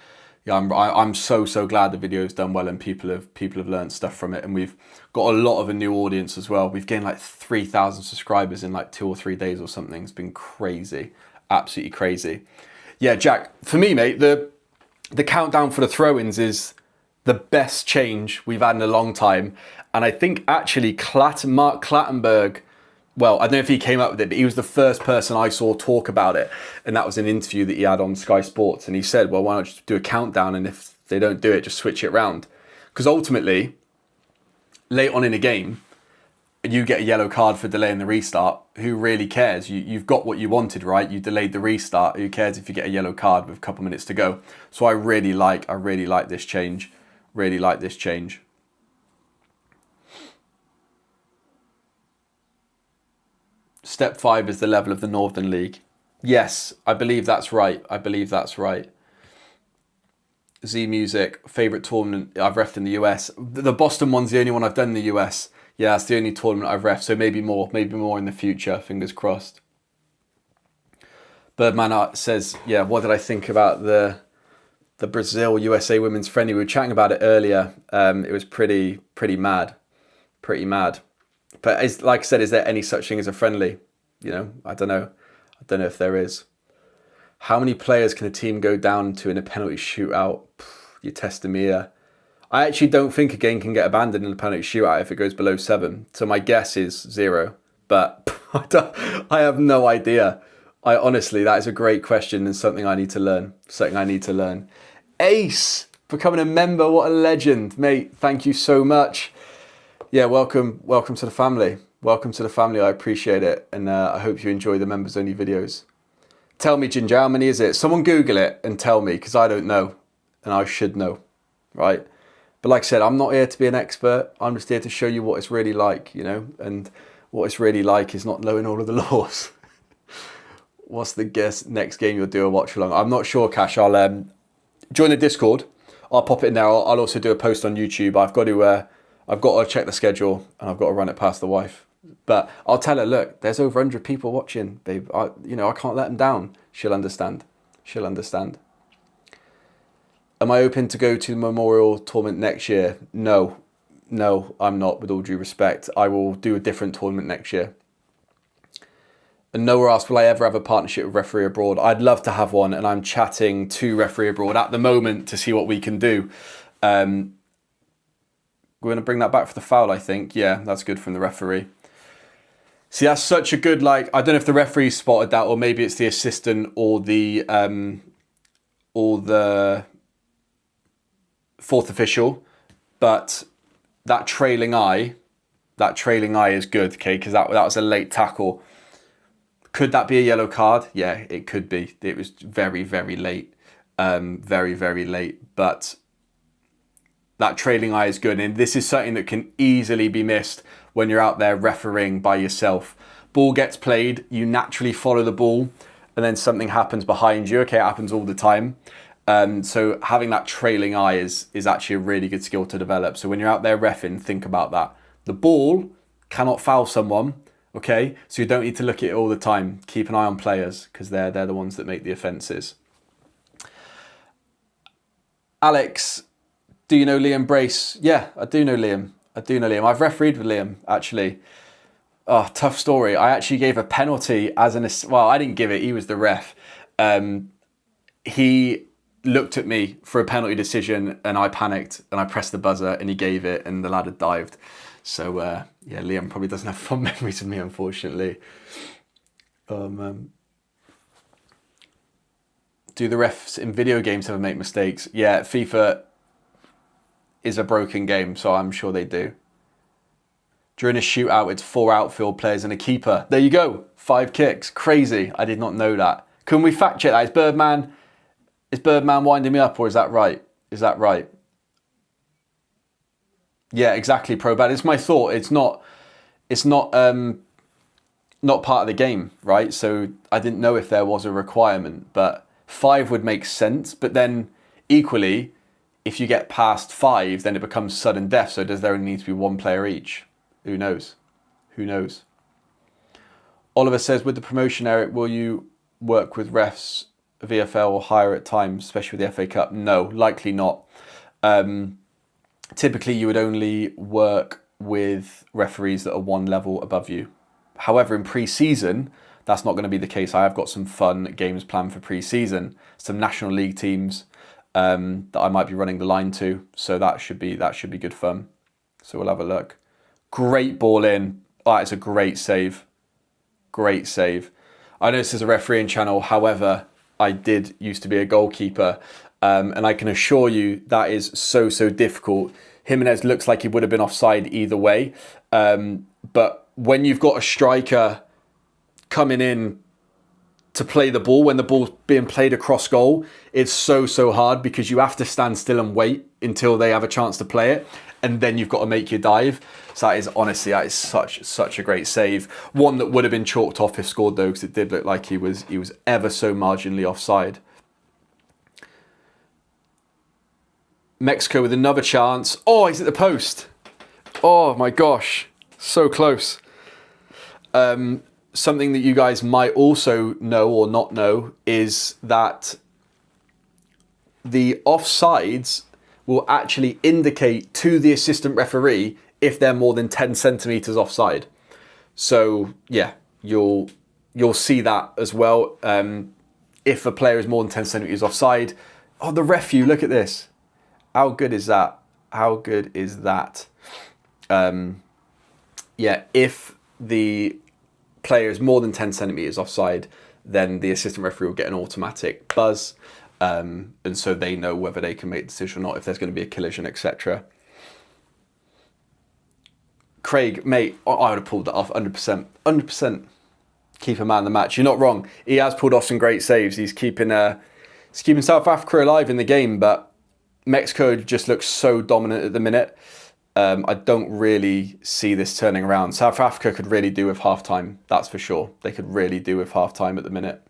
yeah, I'm so glad the video's done well and people have learned stuff from it. And we've got a lot of a new audience as well. We've gained like 3,000 subscribers in like 2 or 3 days or something. It's been crazy, absolutely crazy. Yeah, Jack, for me, mate, the countdown for the throw-ins is the best change we've had in a long time. And I think actually Mark Clattenburg, well, I don't know if he came up with it, but he was the first person I saw talk about it. And that was an interview that he had on Sky Sports. And he said, well, why not just do a countdown? And if they don't do it, just switch it around. Because ultimately, late on in a game, you get a yellow card for delaying the restart. Who really cares? You've got what you wanted, right? You delayed the restart. Who cares if you get a yellow card with a couple minutes to go? So I really like this change. Really like this change. Step 5 is the level of the Northern League. Yes, I believe that's right. Z Music, favourite tournament I've refed in the US. The Boston one's the only one I've done in the US. Yeah, that's the only tournament I've refed, so maybe more in the future, fingers crossed. Birdman Art says, yeah, what did I think about the Brazil-USA women's friendly? We were chatting about it earlier. It was pretty mad. But like I said, is there any such thing as a friendly? You know, I don't know if there is. How many players can a team go down to in a penalty shootout? You're testing me here. I actually don't think a game can get abandoned in a penalty shootout if it goes below 7. So my guess is 0. But I have no idea. Honestly, that is a great question and something I need to learn. Ace, becoming a member, what a legend. Mate, thank you so much. Yeah, welcome to the family. Welcome to the family, I appreciate it. And I hope you enjoy the members only videos. Tell me, Ginger, how many is it? Someone Google it and tell me, because I don't know. And I should know, right? But like I said, I'm not here to be an expert. I'm just here to show you what it's really like, you know? And what it's really like is not knowing all of the laws. What's the next game you'll do a watch along? I'm not sure, Cash. I'll join the Discord. I'll pop it in there. I'll also do a post on YouTube. I've got to check the schedule and I've got to run it past the wife. But I'll tell her, look, there's over 100 people watching, babe. I can't let them down. She'll understand. Am I open to go to the Memorial Tournament next year? No, I'm not, with all due respect. I will do a different tournament next year. And Noah asked, will I ever have a partnership with Referee Abroad? I'd love to have one, and I'm chatting to Referee Abroad at the moment to see what we can do. We're going to bring that back for the foul, I think. Yeah, that's good from the referee. See, that's such a good, like, I don't know if the referee spotted that, or maybe it's the assistant or the fourth official, but that trailing eye is good, okay, because that was a late tackle. Could that be a yellow card? Yeah, it could be. It was very, very late. Very, very late. But that trailing eye is good. And this is something that can easily be missed when you're out there refereeing by yourself. Ball gets played, you naturally follow the ball, and then something happens behind you. Okay, it happens all the time. So having that trailing eye is actually a really good skill to develop. So when you're out there reffing, think about that. The ball cannot foul someone, okay? So you don't need to look at it all the time. Keep an eye on players, because they're the ones that make the offences. Alex, do you know Liam Brace? Yeah, I do know Liam. I've refereed with Liam, actually. Oh, tough story. I actually gave a penalty as well, I didn't give it. He was the ref. He looked at me for a penalty decision and I panicked and I pressed the buzzer and he gave it and the lad had dived. So, yeah, Liam probably doesn't have fond memories of me, unfortunately. Do the refs in video games ever make mistakes? Yeah, FIFA is a broken game, so I'm sure they do. During a shootout, it's 4 outfield players and a keeper. There you go, 5 kicks. Crazy, I did not know that. Can we fact check that? Is Birdman winding me up, or is that right? Yeah, exactly, Probad. It's my thought. It's not part of the game, right? So I didn't know if there was a requirement, but 5 would make sense. But then equally, if you get past 5, then it becomes sudden death. So does there only need to be 1 player each? Who knows? Oliver says, with the promotion, Eric, will you work with refs, VFL or higher at times, especially with the FA Cup? No, likely not. Typically, you would only work with referees that are 1 level above you. However, in pre-season, that's not going to be the case. I have got some fun games planned for pre-season, some National League teams that I might be running the line to. So that should be good fun. So we'll have a look. Great ball in. Oh, it's a great save. Great save. I know this is a refereeing channel. However, I did used to be a goalkeeper. And I can assure you that is so difficult. Jimenez looks like he would have been offside either way. But when you've got a striker coming in to play the ball, when the ball's being played across goal, it's so hard because you have to stand still and wait until they have a chance to play it. And then you've got to make your dive. So that is such a great save. One that would have been chalked off if scored though, because it did look like he was ever so marginally offside. Mexico with another chance. Oh, he's at the post. Oh my gosh, so close. Something that you guys might also know or not know is that the offsides will actually indicate to the assistant referee if they're more than 10 centimetres offside. So yeah, you'll see that as well. If a player is more than 10 centimetres offside, oh, the ref view, look at this. How good is that? Yeah, if the player is more than 10 centimetres offside, then the assistant referee will get an automatic buzz. And so they know whether they can make a decision or not, if there's going to be a collision, etc. Craig, mate, I would have pulled that off 100%. 100%. Keep a man of the match. You're not wrong. He has pulled off some great saves. He's keeping South Africa alive in the game, but Mexico just looks so dominant at the minute. I don't really see this turning around. South Africa could really do with half-time, that's for sure. They could really do with half-time at the minute.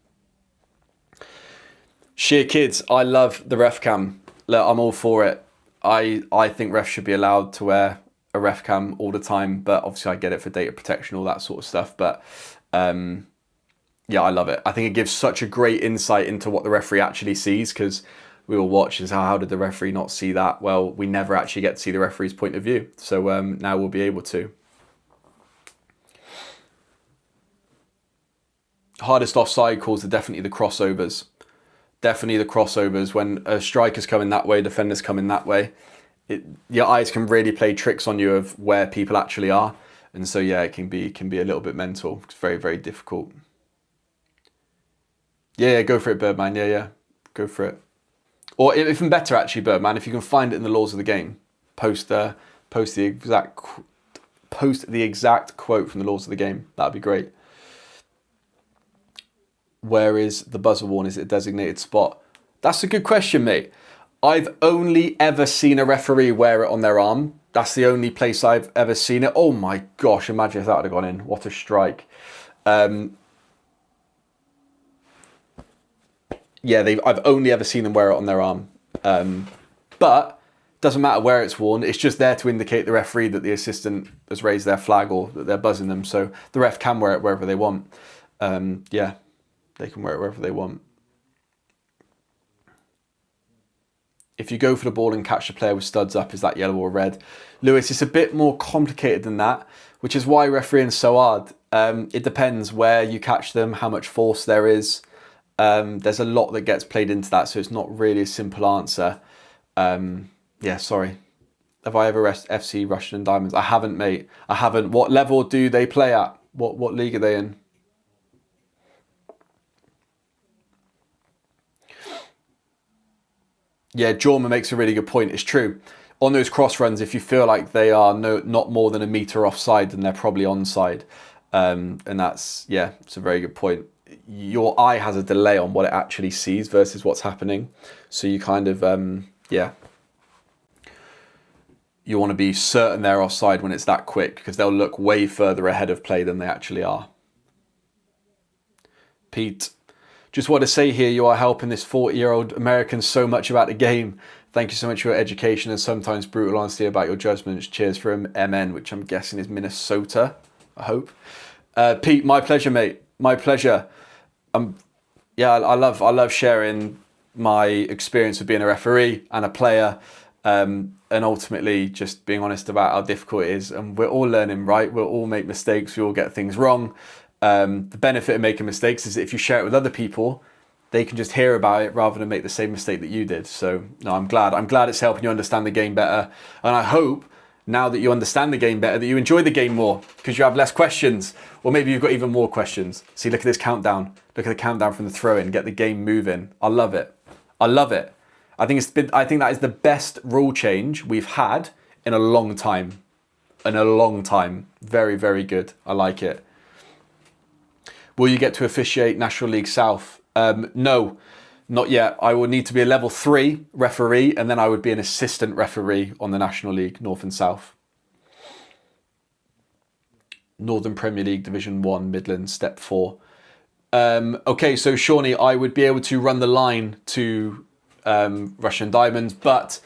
Sheer kids, I love the ref cam. Look, I'm all for it. I think refs should be allowed to wear a ref cam all the time, but obviously I get it for data protection, all that sort of stuff. But yeah, I love it. I think it gives such a great insight into what the referee actually sees, because we all watch and say, how did the referee not see that? Well, we never actually get to see the referee's point of view. So now we'll be able to. Hardest offside calls are definitely the crossovers. Definitely the crossovers. When a striker's coming that way, defenders coming that way. your eyes can really play tricks on you of where people actually are. And so, yeah, it can be a little bit mental. It's very, very difficult. Yeah, go for it, Birdman. Yeah, go for it. Or even better, actually, Birdman, if you can find it in the laws of the game, post the exact quote from the laws of the game. That'd be great. Where is the buzzer worn? Is it a designated spot? That's a good question, mate. I've only ever seen a referee wear it on their arm. That's the only place I've ever seen it. Oh my gosh, imagine if that would have gone in. What a strike. Yeah, I've only ever seen them wear it on their arm. But doesn't matter where it's worn. It's just there to indicate the referee that the assistant has raised their flag or that they're buzzing them. So the ref can wear it wherever they want. Yeah, they can wear it wherever they want. If you go for the ball and catch the player with studs up, is that yellow or red? Lewis, it's a bit more complicated than that, which is why refereeing is so hard. It depends where you catch them, how much force there is. There's a lot that gets played into that, so it's not really a simple answer. Yeah, sorry. Have I ever FC Russian and Diamonds? I haven't, mate. I haven't. What level do they play at? What league are they in? Yeah, Jorma makes a really good point. It's true. On those cross runs, if you feel like they are not more than a metre offside, then they're probably onside. And that's, yeah, it's a very good point. Your eye has a delay on what it actually sees versus what's happening. So you kind of, yeah. You want to be certain they're offside when it's that quick because they'll look way further ahead of play than they actually are. Pete. Just want to say here, you are helping this 40-year-old American so much about the game. Thank you so much for your education and sometimes brutal honesty about your judgments. Cheers from MN, which I'm guessing is Minnesota, I hope. Pete, my pleasure, mate. My pleasure. Yeah, I love sharing my experience of being a referee and a player, and ultimately just being honest about how difficult it is. And we're all learning, right? We'll all make mistakes. We all get things wrong. The benefit of making mistakes is that if you share it with other people, they can just hear about it rather than make the same mistake that you did. So no, I'm glad it's helping you understand the game better. And I hope now that you understand the game better, that you enjoy the game more because you have less questions, or maybe you've got even more questions. See, look at this countdown. Look at the countdown from the throw-in. Get the game moving. I love it. I love it. I think that is the best rule change we've had in a long time. Very, very good. I like it. Will you get to officiate National League South? No, not yet. I will need to be a level 3 referee, and then I would be an assistant referee on the National League North and South. Northern Premier League Division 1, Midlands, Step 4. Okay, so Shawnee, I would be able to run the line to Russian Diamonds, but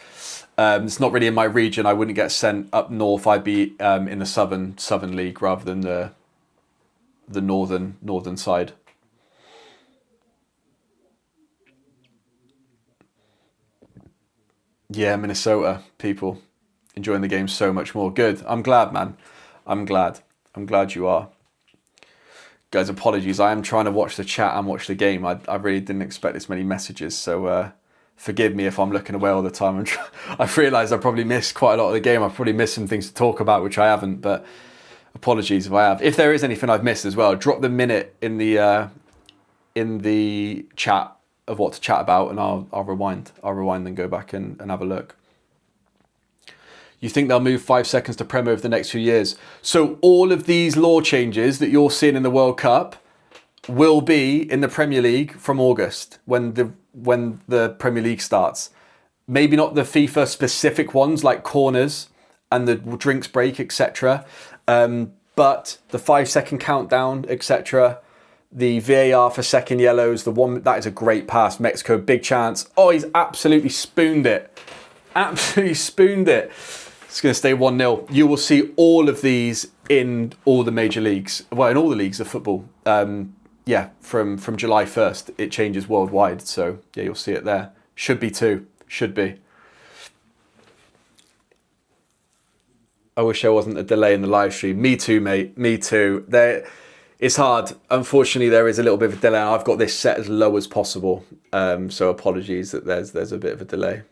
it's not really in my region. I wouldn't get sent up north. I'd be in the Southern League rather than the northern side. Yeah, Minnesota people enjoying the game so much more. Good. I'm glad, man. I'm glad you are. Guys, apologies. I am trying to watch the chat and watch the game. I really didn't expect this many messages, so forgive me if I'm looking away all the time. I've realised I probably missed quite a lot of the game. I've probably missed some things to talk about, which I haven't, but apologies if I have. If there is anything I've missed as well, drop the minute in the chat of what to chat about, and I'll rewind. I'll rewind and go back and have a look. You think they'll move 5 seconds to Prem over the next few years? So all of these law changes that you're seeing in the World Cup will be in the Premier League from August when the Premier League starts. Maybe not the FIFA specific ones like corners and the drinks break, etc. But the 5 second countdown, etc. The VAR for second yellows, the one that is a great pass. Mexico, big chance. Oh, he's absolutely spooned it. Absolutely spooned it. It's going to stay 1-0. You will see all of these in all the major leagues. Well, in all the leagues of football. Yeah, from July 1st, it changes worldwide. So yeah, you'll see it there. Should be too. Should be. I wish there wasn't a delay in the live stream. Me too, mate. Me too. It's hard. Unfortunately, there is a little bit of a delay. I've got this set as low as possible. So apologies that there's a bit of a delay.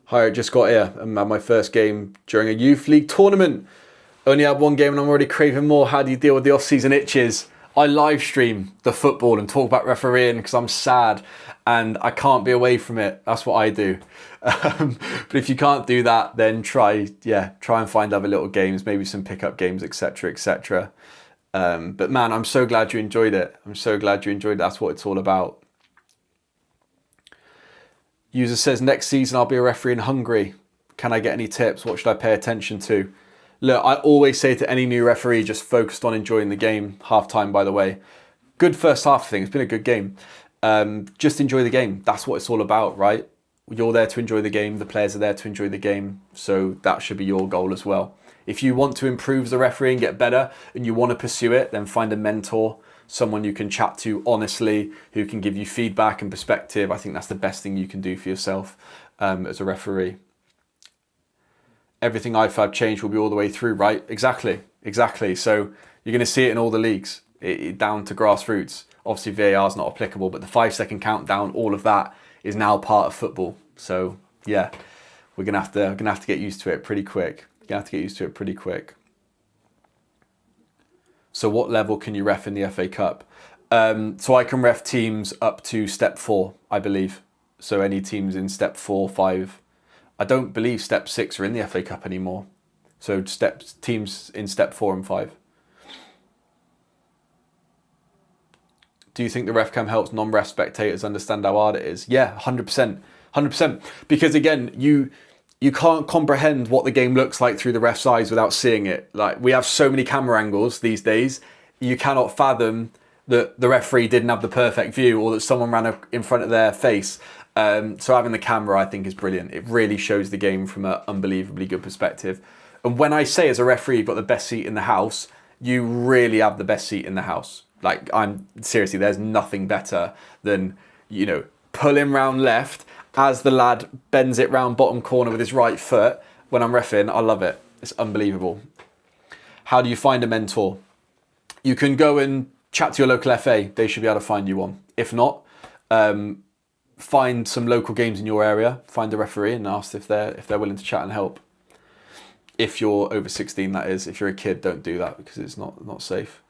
Hi, I just got here and had my first game during a youth league tournament. Only had one game and I'm already craving more. How do you deal with the off-season itches? I live stream the football and talk about refereeing because I'm sad and I can't be away from it. That's what I do. But if you can't do that, then try and find other little games, maybe some pickup games, etc., etc. But man, I'm so glad you enjoyed it. I'm so glad you enjoyed it. That's what it's all about. User says, next season I'll be a referee in Hungary. Can I get any tips? What should I pay attention to? Look, I always say to any new referee, just focused on enjoying the game. Half time, by the way. Good first half thing. It's been a good game. Just enjoy the game. That's what it's all about, right? You're there to enjoy the game. The players are there to enjoy the game. So that should be your goal as well. If you want to improve as a referee and get better and you want to pursue it, then find a mentor, someone you can chat to honestly, who can give you feedback and perspective. I think that's the best thing you can do for yourself as a referee. Everything IFAB change will be all the way through, right? Exactly. So you're going to see it in all the leagues, down to grassroots. Obviously VAR is not applicable, but the 5-second countdown, all of that is now part of football. So yeah, we're gonna have to get used to it pretty quick. So what level can you ref in the FA Cup? So I can ref teams up to step 4, I believe. So any teams in step 4, 5. I don't believe step 6 are in the FA Cup anymore. So teams in step 4 and 5. Do you think the ref cam helps non-ref spectators understand how hard it is? Yeah, 100%. 100%. Because again, you can't comprehend what the game looks like through the ref's eyes without seeing it. Like, we have so many camera angles these days, you cannot fathom that the referee didn't have the perfect view or that someone ran in front of their face. So having the camera, I think, is brilliant. It really shows the game from an unbelievably good perspective. And when I say as a referee, you've got the best seat in the house, you really have the best seat in the house. Like, seriously, there's nothing better than, pulling round left as the lad bends it round bottom corner with his right foot. When I'm reffing, I love it. It's unbelievable. How do you find a mentor? You can go and chat to your local FA. They should be able to find you one. If not, find some local games in your area, find a referee and ask if they're willing to chat and help. If you're over 16, that is. If you're a kid, don't do that because it's not safe.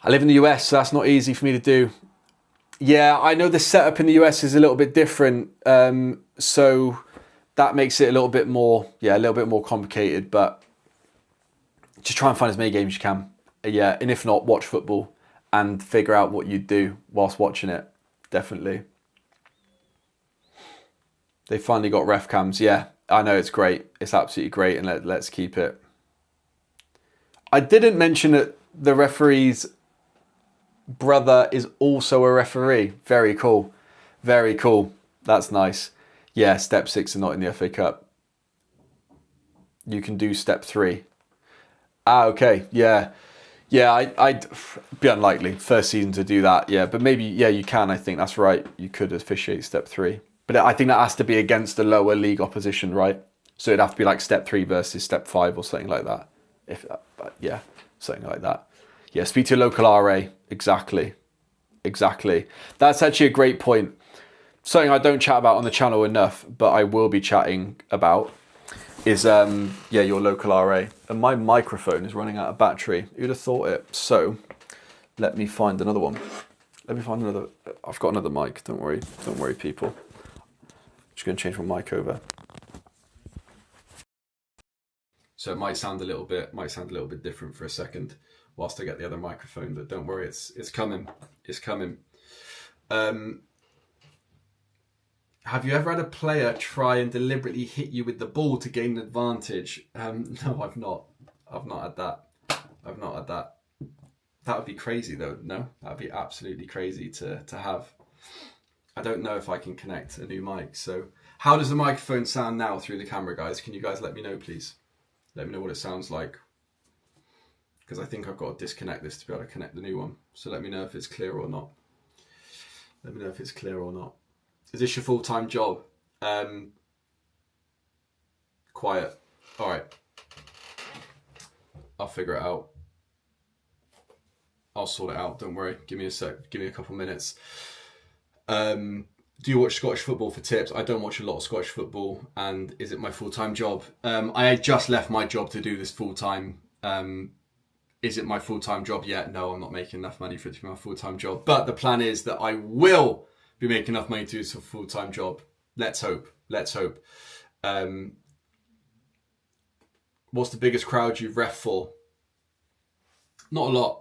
I live in the US, so that's not easy for me to do. Yeah, I know the setup in the US is a little bit different, so that makes it a little bit more complicated. But just try and find as many games as you can. Yeah, and if not, watch football and figure out what you do whilst watching it. Definitely. They finally got ref cams. Yeah, I know, it's great. It's absolutely great, and let's keep it. I didn't mention that the referee's brother is also a referee. Very cool. Very cool. That's nice. Yeah, step 6 are not in the FA Cup. You can do step 3. Okay. Yeah. Yeah, I'd be unlikely first season to do that. Yeah, but maybe, yeah, you can. I think that's right. You could officiate step 3. But I think that has to be against the lower league opposition, right? So it'd have to be like step 3 versus step 5 or something like that. Yeah, something like that. Yeah, speak to your local RA. Exactly. That's actually a great point. Something I don't chat about on the channel enough, but I will be chatting about is your local RA. And my microphone is running out of battery. Who'd have thought it? So let me find another one. I've got another mic. Don't worry, people. Just going to change my mic over. So it might sound a little bit different for a second whilst I get the other microphone, but don't worry, it's coming. Have you ever had a player try and deliberately hit you with the ball to gain an advantage? No, I've not. I've not had that. That would be crazy though. No, that would be absolutely crazy to have. I don't know if I can connect a new mic. So how does the microphone sound now through the camera, guys? Can you guys let me know, please? Let me know what it sounds like. Because I think I've got to disconnect this to be able to connect the new one. So let me know if it's clear or not. Is this your full-time job? Quiet. All right. I'll figure it out. I'll sort it out. Don't worry. Give me a sec. Give me a couple minutes. Do you watch Scottish football for tips? I don't watch a lot of Scottish football. And is it my full-time job? I just left my job to do this full-time. Is it my full-time job yet? No, I'm not making enough money for it to be my full-time job. But the plan is that I will be making enough money to do this a full-time job. Let's hope. Let's hope. What's the biggest crowd you've ref for? Not a lot.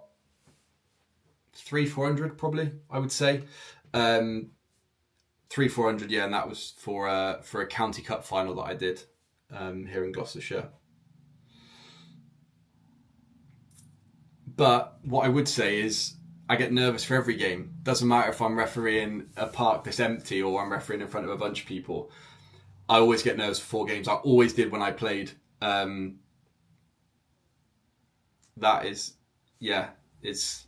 300-400 probably, I would say. 300-400, yeah, and that was for a county cup final that I did here in Gloucestershire. But what I would say is I get nervous for every game. Doesn't matter if I'm refereeing a park that's empty or I'm refereeing in front of a bunch of people. I always get nervous for 4 games. I always did when I played. That is, yeah, it's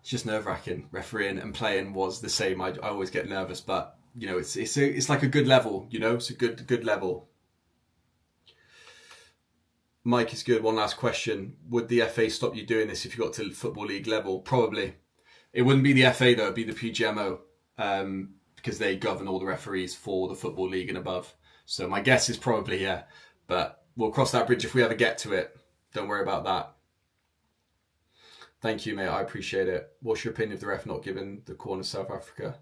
just nerve-wracking. Refereeing and playing was the same. I always get nervous, but you know, it's like a good level. You know, it's a good level. Mike is good. One last question: would the FA stop you doing this if you got to Football League level? Probably. It wouldn't be the FA though. It'd be the PGMO because they govern all the referees for the Football League and above. So my guess is probably yeah, but we'll cross that bridge if we ever get to it. Don't worry about that. Thank you, mate. I appreciate it. What's your opinion of the ref not giving the corner South Africa?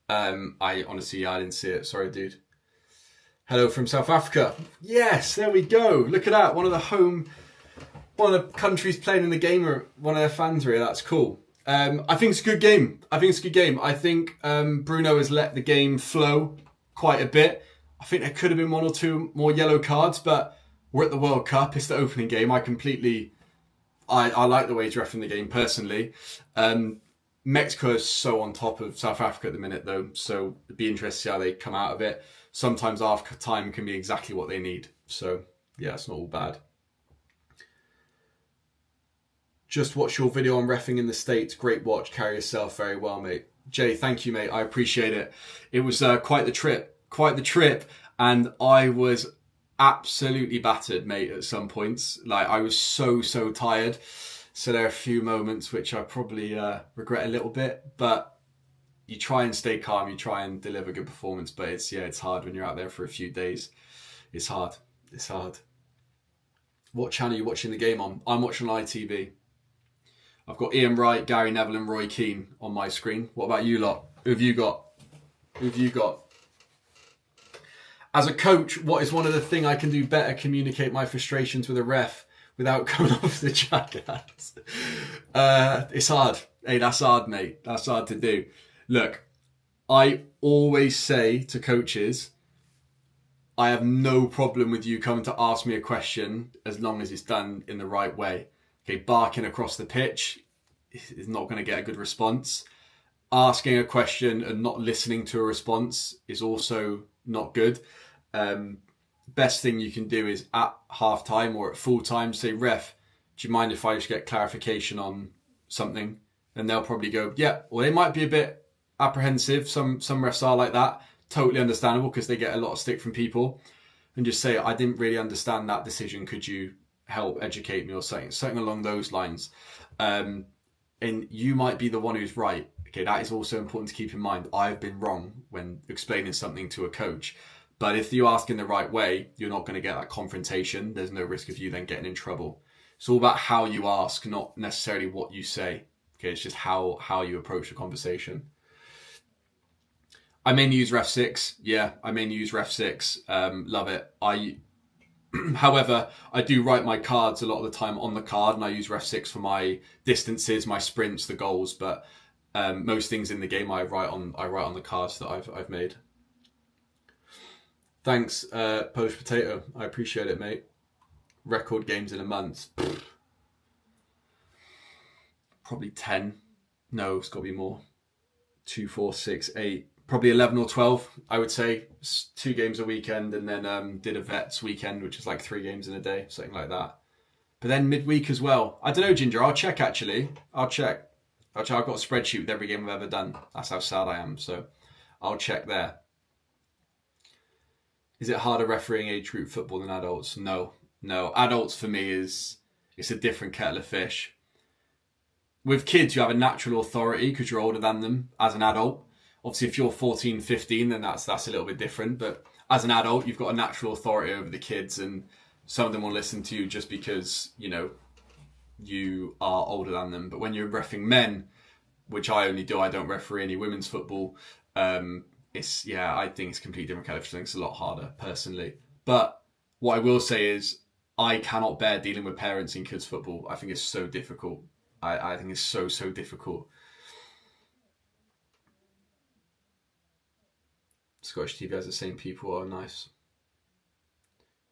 I honestly, I didn't see it. Sorry, dude. Hello from South Africa. Yes, there we go. Look at that. One of the countries playing in the game, or one of their fans are here. That's cool. I think it's a good game. I think Bruno has let the game flow quite a bit. I think there could have been 1 or 2 more yellow cards, but we're at the World Cup. It's the opening game. I like the way he's reffing the game personally. Mexico is so on top of South Africa at the minute, though, so it'd be interesting to see how they come out of it. Sometimes half time can be exactly what they need. So, yeah, it's not all bad. Just watch your video on reffing in the States. Great watch. Carry yourself very well, mate. Jay, thank you, mate. I appreciate it. It was quite the trip. And I was absolutely battered, mate, at some points. Like, I was so tired. So there are a few moments which I probably regret a little bit. But you try and stay calm. You try and deliver good performance. But it's hard when you're out there for a few days. It's hard. What channel are you watching the game on? I'm watching ITV. I've got Ian Wright, Gary Neville and Roy Keane on my screen. What about you lot? Who have you got? As a coach, what is one of the things I can do better? Communicate my frustrations with a ref without coming off the jackass. It's hard. Hey, that's hard, mate. That's hard to do. Look, I always say to coaches, I have no problem with you coming to ask me a question as long as it's done in the right way. Okay, barking across the pitch is not going to get a good response. Asking a question and not listening to a response is also not good. Best thing you can do is at half time or at full time say, ref, do you mind if I just get clarification on something? And they'll probably go, yeah. Or they might be a bit apprehensive. Some refs are like that. Totally understandable because they get a lot of stick from people. And just say, I didn't really understand that decision. Could you help educate me or something along those lines? And you might be the one who's right. Okay, that is also important to keep in mind. I've been wrong when explaining something to a coach. But if you ask in the right way, you're not going to get that confrontation. There's no risk of you then getting in trouble. It's all about how you ask, not necessarily what you say. Okay, it's just how you approach the conversation. I mainly use Ref 6. Yeah, I mainly use Ref 6. Love it. However, I do write my cards a lot of the time on the card, and I use Ref 6 for my distances, my sprints, the goals. But most things in the game I write on the cards that I've made. Thanks, Polish Potato. I appreciate it, mate. Record games in a month. Probably 10. No, it's got to be more. 2, 4, 6, 8. Probably 11 or 12, I would say. 2 games a weekend, and then did a Vets weekend, which is like 3 games in a day, something like that. But then midweek as well. I don't know, Ginger. I'll check, actually. I've got a spreadsheet with every game I've ever done. That's how sad I am. So I'll check there. Is it harder refereeing age group football than adults? No. Adults for me it's a different kettle of fish. With kids, you have a natural authority because you're older than them as an adult. Obviously, if you're 14, 15, then that's a little bit different. But as an adult, you've got a natural authority over the kids, and some of them will listen to you just because, you know, you are older than them. But when you're reffing men, which I only do, I don't referee any women's football. I think it's a completely different kind of thing. It's a lot harder, personally. But what I will say is, I cannot bear dealing with parents in kids' football. I think it's so difficult. I think it's so difficult. Scottish TV has the same people. Oh, nice.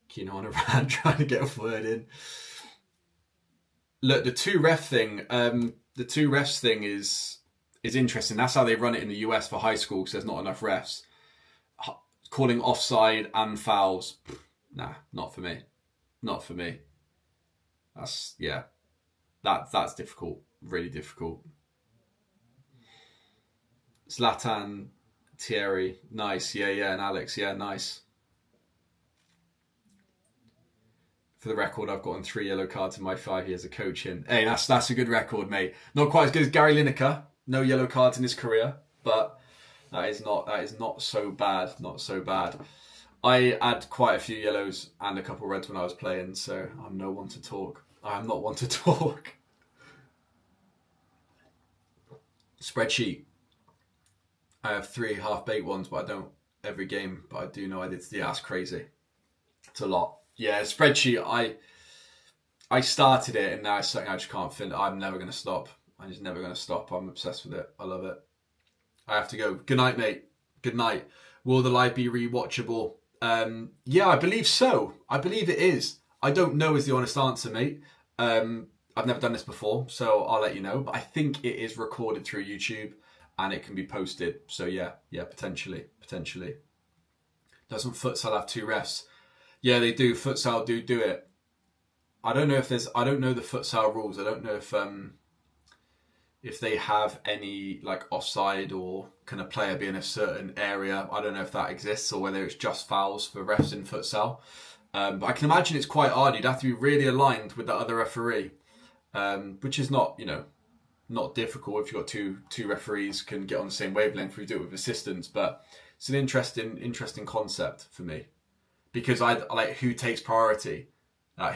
Keen on around trying to get a word in. Look, the two refs thing is interesting. That's how they run it in the US for high school, because there's not enough refs. Calling offside and fouls, nah, not for me. Not for me. That's difficult. Really difficult. Zlatan, Thierry, nice. Yeah, and Alex, yeah, nice. For the record, I've gotten 3 yellow cards in my 5 years of coaching. Hey, that's a good record, mate. Not quite as good as Gary Lineker. No yellow cards in his career, but that is not so bad. Not so bad. I had quite a few yellows and a couple of reds when I was playing, so I'm no one to talk. I am not one to talk. Spreadsheet. I have 3 half-baked ones, but I don't every game. But I do know I did. Yeah, that's crazy. It's a lot. Yeah, spreadsheet. I started it, and now it's something I just can't finish. I'm never going to stop. I'm just never going to stop. I'm obsessed with it. I love it. I have to go. Good night, mate. Good night. Will the live be rewatchable? Yeah, I believe so. I believe it is. I don't know is the honest answer, mate. I've never done this before, so I'll let you know. But I think it is recorded through YouTube, and it can be posted. So yeah, potentially. Doesn't futsal have 2 refs? Yeah, they do. Futsal do it. I don't know the futsal rules. I don't know if they have any like offside, or can a player be in a certain area. I don't know if that exists, or whether it's just fouls for refs in futsal. But I can imagine it's quite hard. You'd have to be really aligned with the other referee, which is not not difficult if you've got two referees can get on the same wavelength if you do it with assistants. But it's an interesting concept for me, because I like who takes priority,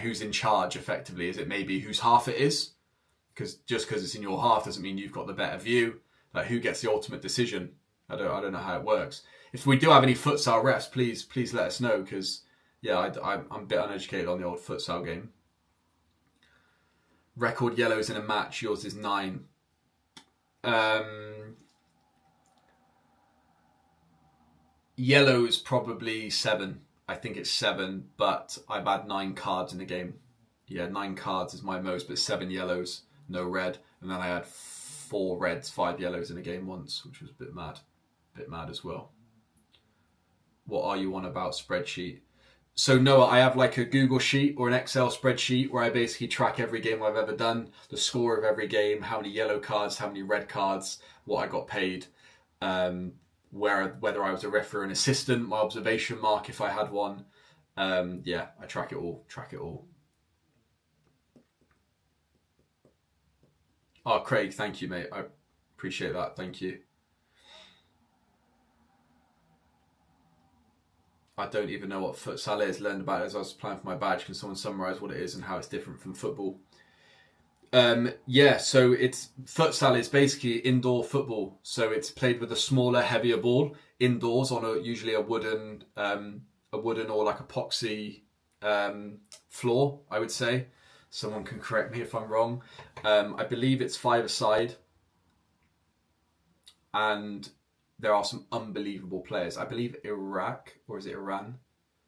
who's in charge effectively. Is it maybe whose half it is? Because just because it's in your half doesn't mean you've got the better view. Like, who gets the ultimate decision? I don't know how it works. If we do have any futsal refs, please let us know, because yeah, I'm a bit uneducated on the old futsal game. Record yellows in a match. Yours is 9. Yellows probably 7. I think it's 7, but I've had 9 cards in the game. Yeah, 9 cards is my most, but 7 yellows, no red. And then I had 4 reds, 5 yellows in a game once, which was a bit mad. Bit mad as well. What are you on about spreadsheet? So Noah, I have like a Google sheet or an Excel spreadsheet where I basically track every game I've ever done, the score of every game, how many yellow cards, how many red cards, what I got paid, whether I was a referee or an assistant, my observation mark if I had one. Yeah, I track it all. Oh, Craig, thank you, mate. I appreciate that. Thank you. I don't even know what futsal is. Learned about it as I was applying for my badge. Can someone summarise what it is and how it's different from football? Yeah, so futsal is basically indoor football. So it's played with a smaller, heavier ball indoors on usually a wooden or like epoxy floor, I would say. Someone can correct me if I'm wrong. I believe it's 5-a-side, and there are some unbelievable players. I believe Iraq, or is it Iran?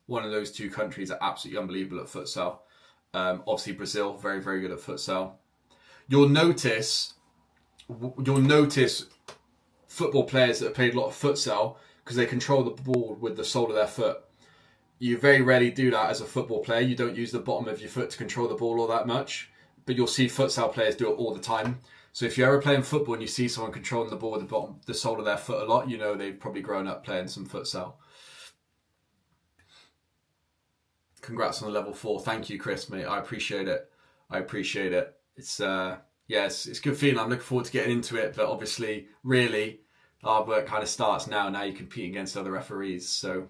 One of those 2 countries are absolutely unbelievable at futsal. Obviously Brazil, very, very good at futsal. You'll notice football players that have played a lot of futsal because they control the ball with the sole of their foot. You very rarely do that as a football player. You don't use the bottom of your foot to control the ball all that much, but you'll see futsal players do it all the time. So if you're ever playing football and you see someone controlling the ball with the sole of their foot a lot, you know they've probably grown up playing some futsal. Congrats on the level 4. Thank you, Chris, mate. I appreciate it. It's it's a good feeling. I'm looking forward to getting into it, but obviously, really, Hard work kind of starts now. Now you're competing against other referees. So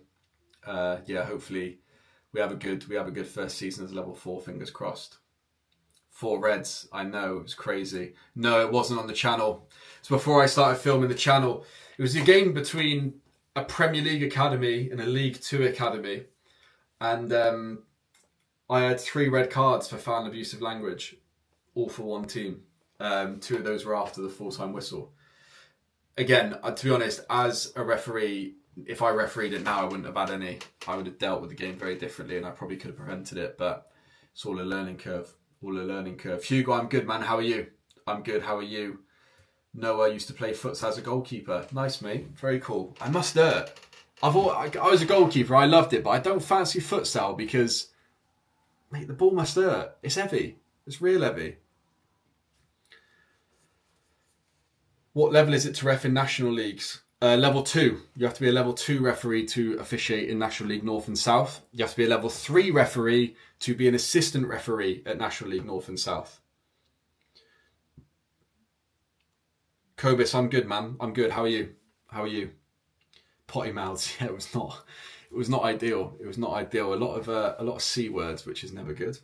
yeah, hopefully we have a good first season as level 4. Fingers crossed. 4 Reds. I know, it was crazy. No, it wasn't on the channel. So before I started filming the channel, it was a game between a Premier League academy and a League 2 academy, and I had 3 red cards for foul and abusive language, all for one team. 2 of those were after the full-time whistle. Again, to be honest, as a referee, if I refereed it now, I wouldn't have had any. I would have dealt with the game very differently, and I probably could have prevented it, but it's all a learning curve. Hugo, I'm good, man. How are you? I'm good. How are you? Noah used to play futsal as a goalkeeper. Nice, mate. Very cool. I must I was a goalkeeper. I loved it, but I don't fancy futsal because, mate, the ball must hurt. It's heavy. It's real heavy. What level is it to ref in national leagues? Level 2. You have to be a level 2 referee to officiate in National League North and South. You have to be a level 3 referee to be an assistant referee at National League North and South. Kobus, I'm good, man. I'm good. How are you? Potty mouths. Yeah, it was not ideal. It was not ideal. A lot of C words, which is never good.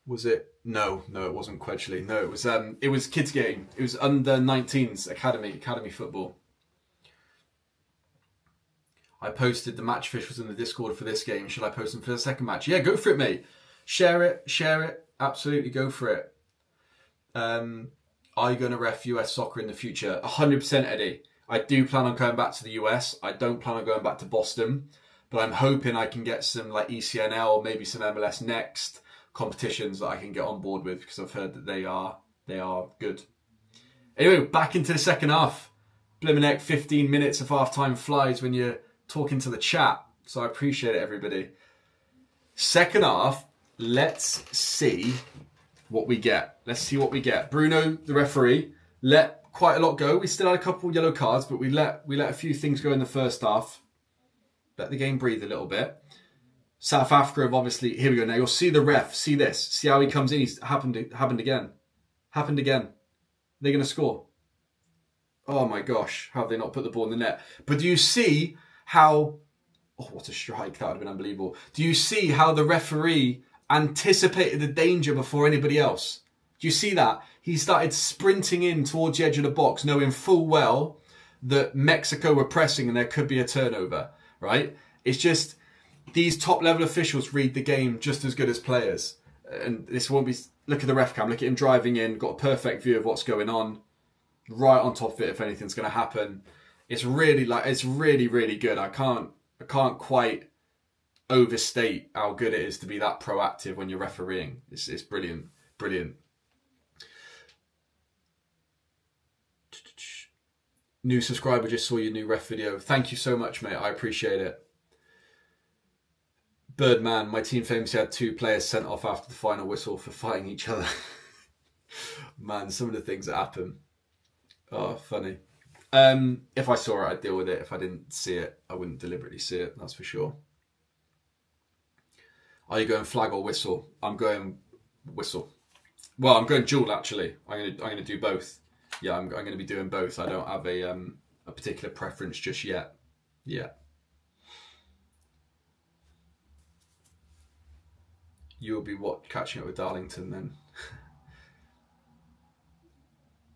Was it? No, it wasn't Quedgley. No, it was kids game. It was under 19s academy football. I posted the match officials in the Discord for this game. Should I post them for the second match? Yeah, go for it, mate. Share it. Absolutely, go for it. Are you going to ref US soccer in the future? 100%, Eddie. I do plan on going back to the US. I don't plan on going back to Boston, but I'm hoping I can get some like ECNL, maybe some MLS Next competitions that I can get on board with, because I've heard that they are good. Anyway, back into the second half. Blimmin' heck, 15 minutes of half time flies when you're talking to the chat, so I appreciate it, everybody. Second half, let's see what we get. Bruno, the referee, let quite a lot go. We still had a couple of yellow cards, but we let a few things go in the first half. Let the game breathe a little bit. South Africa have obviously... Here we go. Now you'll see the ref. See this. See how he comes in. He's happened again. They're going to score. Oh my gosh. How have they not put the ball in the net? But do you see how... Oh, what a strike. That would have been unbelievable. Do you see how the referee anticipated the danger before anybody else? Do you see that? He started sprinting in towards the edge of the box, knowing full well that Mexico were pressing and there could be a turnover, right? It's just... These top-level officials read the game just as good as players. And this won't be... Look at the ref cam. Look at him driving in. Got a perfect view of what's going on. Right on top of it if anything's going to happen. It's really, really good. I can't quite overstate how good it is to be that proactive when you're refereeing. It's brilliant. Brilliant. New subscriber just saw your new ref video. Thank you so much, mate. I appreciate it. Birdman, my team famously had 2 players sent off after the final whistle for fighting each other. Man, some of the things that happen. Oh, funny. If I saw it, I'd deal with it. If I didn't see it, I wouldn't deliberately see it, that's for sure. Are you going flag or whistle? I'm going whistle. Well, I'm going dual, actually. I'm gonna do both. Yeah, I'm going to be doing both. I don't have a particular preference just yet. Yeah. You'll be catching up with Darlington then.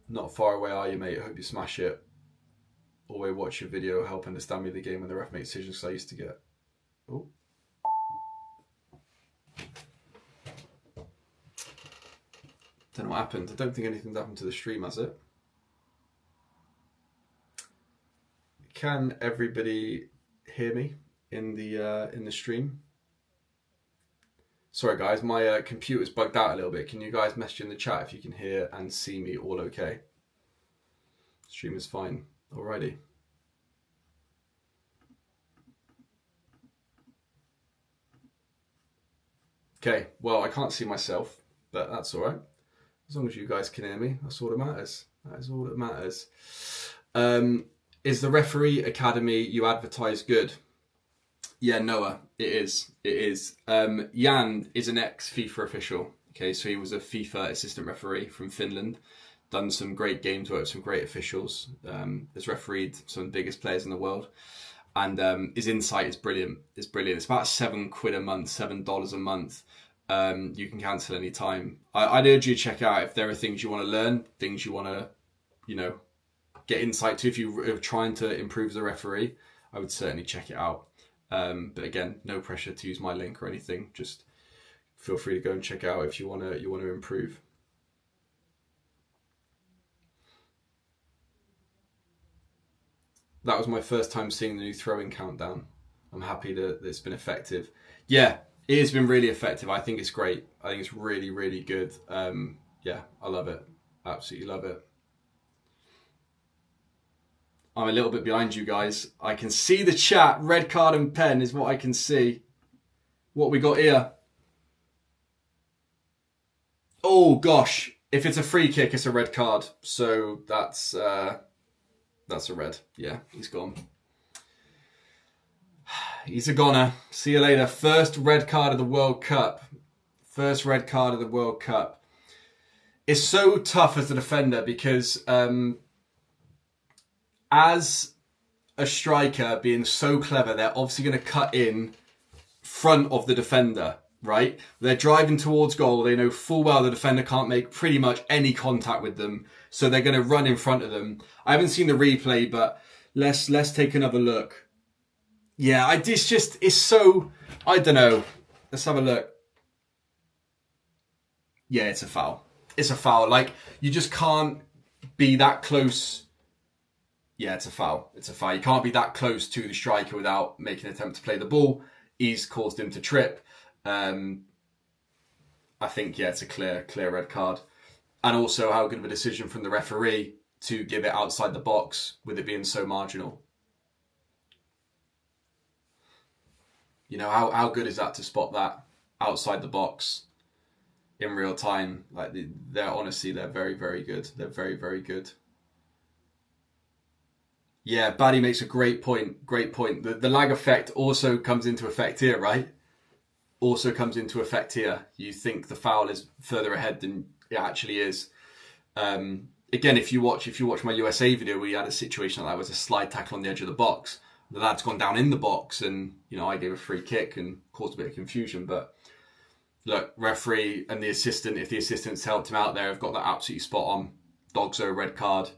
Not far away, are you, mate? I hope you smash it. Always watch your video, help understand me the game when the ref makes decisions, because I used to get... Oh. Don't know what happened. I don't think anything's happened to the stream, has it? Can everybody hear me in the stream? Sorry guys, my computer's bugged out a little bit. Can you guys message in the chat if you can hear and see me all okay? Stream is fine. Alrighty. Okay, well, I can't see myself, but that's alright. As long as you guys can hear me, that's all that matters. That is all that matters. Is the referee academy you advertise good? Yeah, Noah, it is. It is. Jan is an ex-FIFA official. Okay, so he was a FIFA assistant referee from Finland. done some great games work, some great officials, has refereed some of the biggest players in the world, and his insight is brilliant. It's brilliant. It's about £7 a month, $7 a month. You can cancel any time. I'd urge you to check out if there are things you want to learn, things you want to, you know, get insight to. If you're trying to improve as a referee, I would certainly check it out. But again, no pressure to use my link or anything. Just feel free to go and check it out if you want to improve. That was my first time seeing the new throwing countdown. I'm happy that it's been effective. Yeah, it has been really effective. I think it's great. I think it's really, really good. Yeah, I love it. Absolutely love it. I'm a little bit behind you guys. I can see the chat. Red card and pen is what I can see. What we got here? Oh gosh, if it's a free kick, it's a red card. So that's a red. Yeah, he's gone. He's a goner. See you later. First red card of the World Cup. First red card of the World Cup. It's so tough as a defender because as a striker, being so clever, they're obviously going to cut in front of the defender, right? They're driving towards goal. They know full well the defender can't make pretty much any contact with them, so they're going to run in front of them. I haven't seen the replay, but let's take another look. Yeah, it's so, I don't know. Let's have a look. Yeah, it's a foul. It's a foul. Like, you just can't be that close. Yeah, it's a foul. It's a foul. You can't be that close to the striker without making an attempt to play the ball. He's caused him to trip. I think, yeah, it's a clear red card. And also how good of a decision from the referee to give it outside the box with it being so marginal. You know, how good is that to spot that outside the box in real time? Like, they're honestly, they're very, very good. They're very, very good. Yeah, Baddy makes a great point. Great point. The lag effect also comes into effect here, right? Also comes into effect here. You think the foul is further ahead than it actually is. Again, if you watch my USA video, we had a situation like that with a slide tackle on the edge of the box. The lad's gone down in the box, and you know I gave a free kick and caused a bit of confusion. But look, referee and the assistant, if the assistants helped him out there, have got that absolutely spot on. Dogso red card,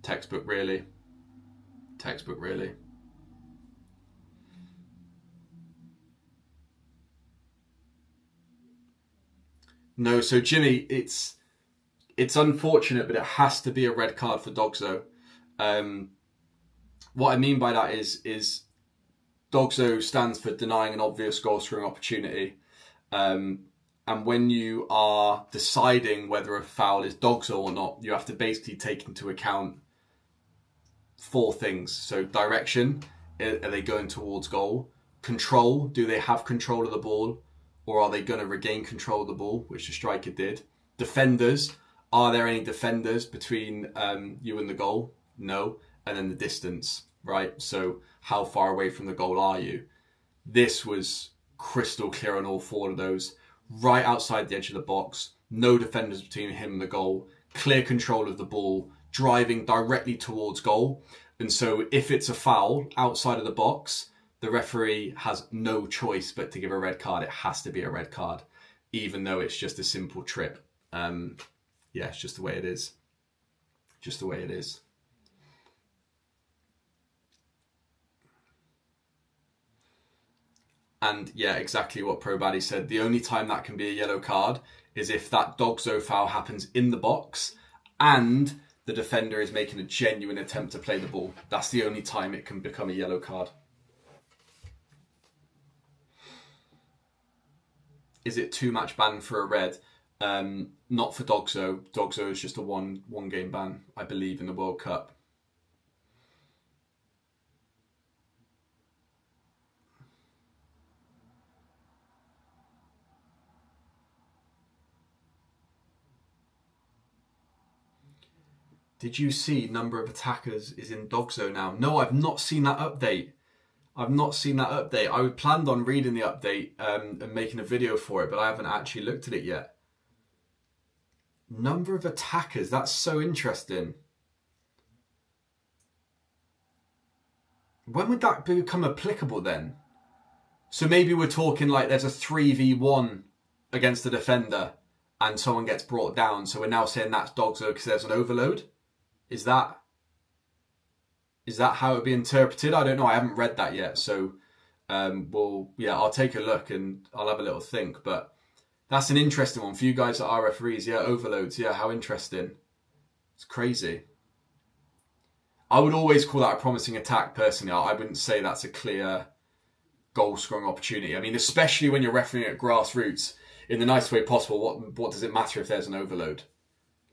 textbook really. Textbook really. No, so Jimmy, it's unfortunate, but it has to be a red card for Dogso. What I mean by that is Dogso stands for denying an obvious goal scoring opportunity. And when you are deciding whether a foul is Dogso or not, you have to basically take into account 4 things. So direction, are they going towards goal? Control, do they have control of the ball? Or are they going to regain control of the ball, which the striker did? Defenders, are there any defenders between you and the goal? No. And then the distance, right? So how far away from the goal are you? This was crystal clear on all 4 of those. Right outside the edge of the box, no defenders between him and the goal, clear control of the ball, driving directly towards goal. And so if it's a foul outside of the box, the referee has no choice but to give a red card. It has to be a red card, even though it's just a simple trip. Yeah, it's just the way it is. Just the way it is. And yeah, exactly what Pro Baddy said. The only time that can be a yellow card is if that Dogso foul happens in the box and the defender is making a genuine attempt to play the ball. That's the only time it can become a yellow card. Is it 2-match ban for a red? Not for Dogso. Dogso is just a one game ban, I believe, in the World Cup. Did you see number of attackers is in Dogso now? No, I've not seen that update. I've not seen that update. I planned on reading the update and making a video for it, but I haven't actually looked at it yet. Number of attackers. That's so interesting. When would that become applicable then? So maybe we're talking like there's a 3v1 against the defender and someone gets brought down. So we're now saying that's Dogzo because there's an overload. Is that how it would be interpreted? I don't know. I haven't read that yet. So, I'll take a look and I'll have a little think. But that's an interesting one for you guys that are referees. Yeah, overloads. Yeah, how interesting. It's crazy. I would always call that a promising attack, personally. I wouldn't say that's a clear goal-scoring opportunity. I mean, especially when you're refereeing at grassroots, in the nicest way possible, what does it matter if there's an overload?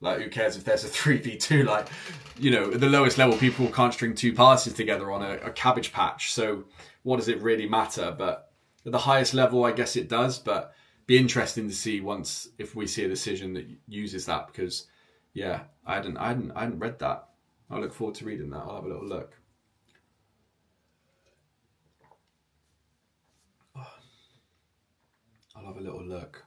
Like, who cares if there's a 3v2? Like, at the lowest level, people can't string two passes together on a cabbage patch. So what does it really matter? But at the highest level, I guess it does. But be interesting to see if we see a decision that uses that, because, yeah, I hadn't read that. I look forward to reading that. I'll have a little look. I'll have a little look.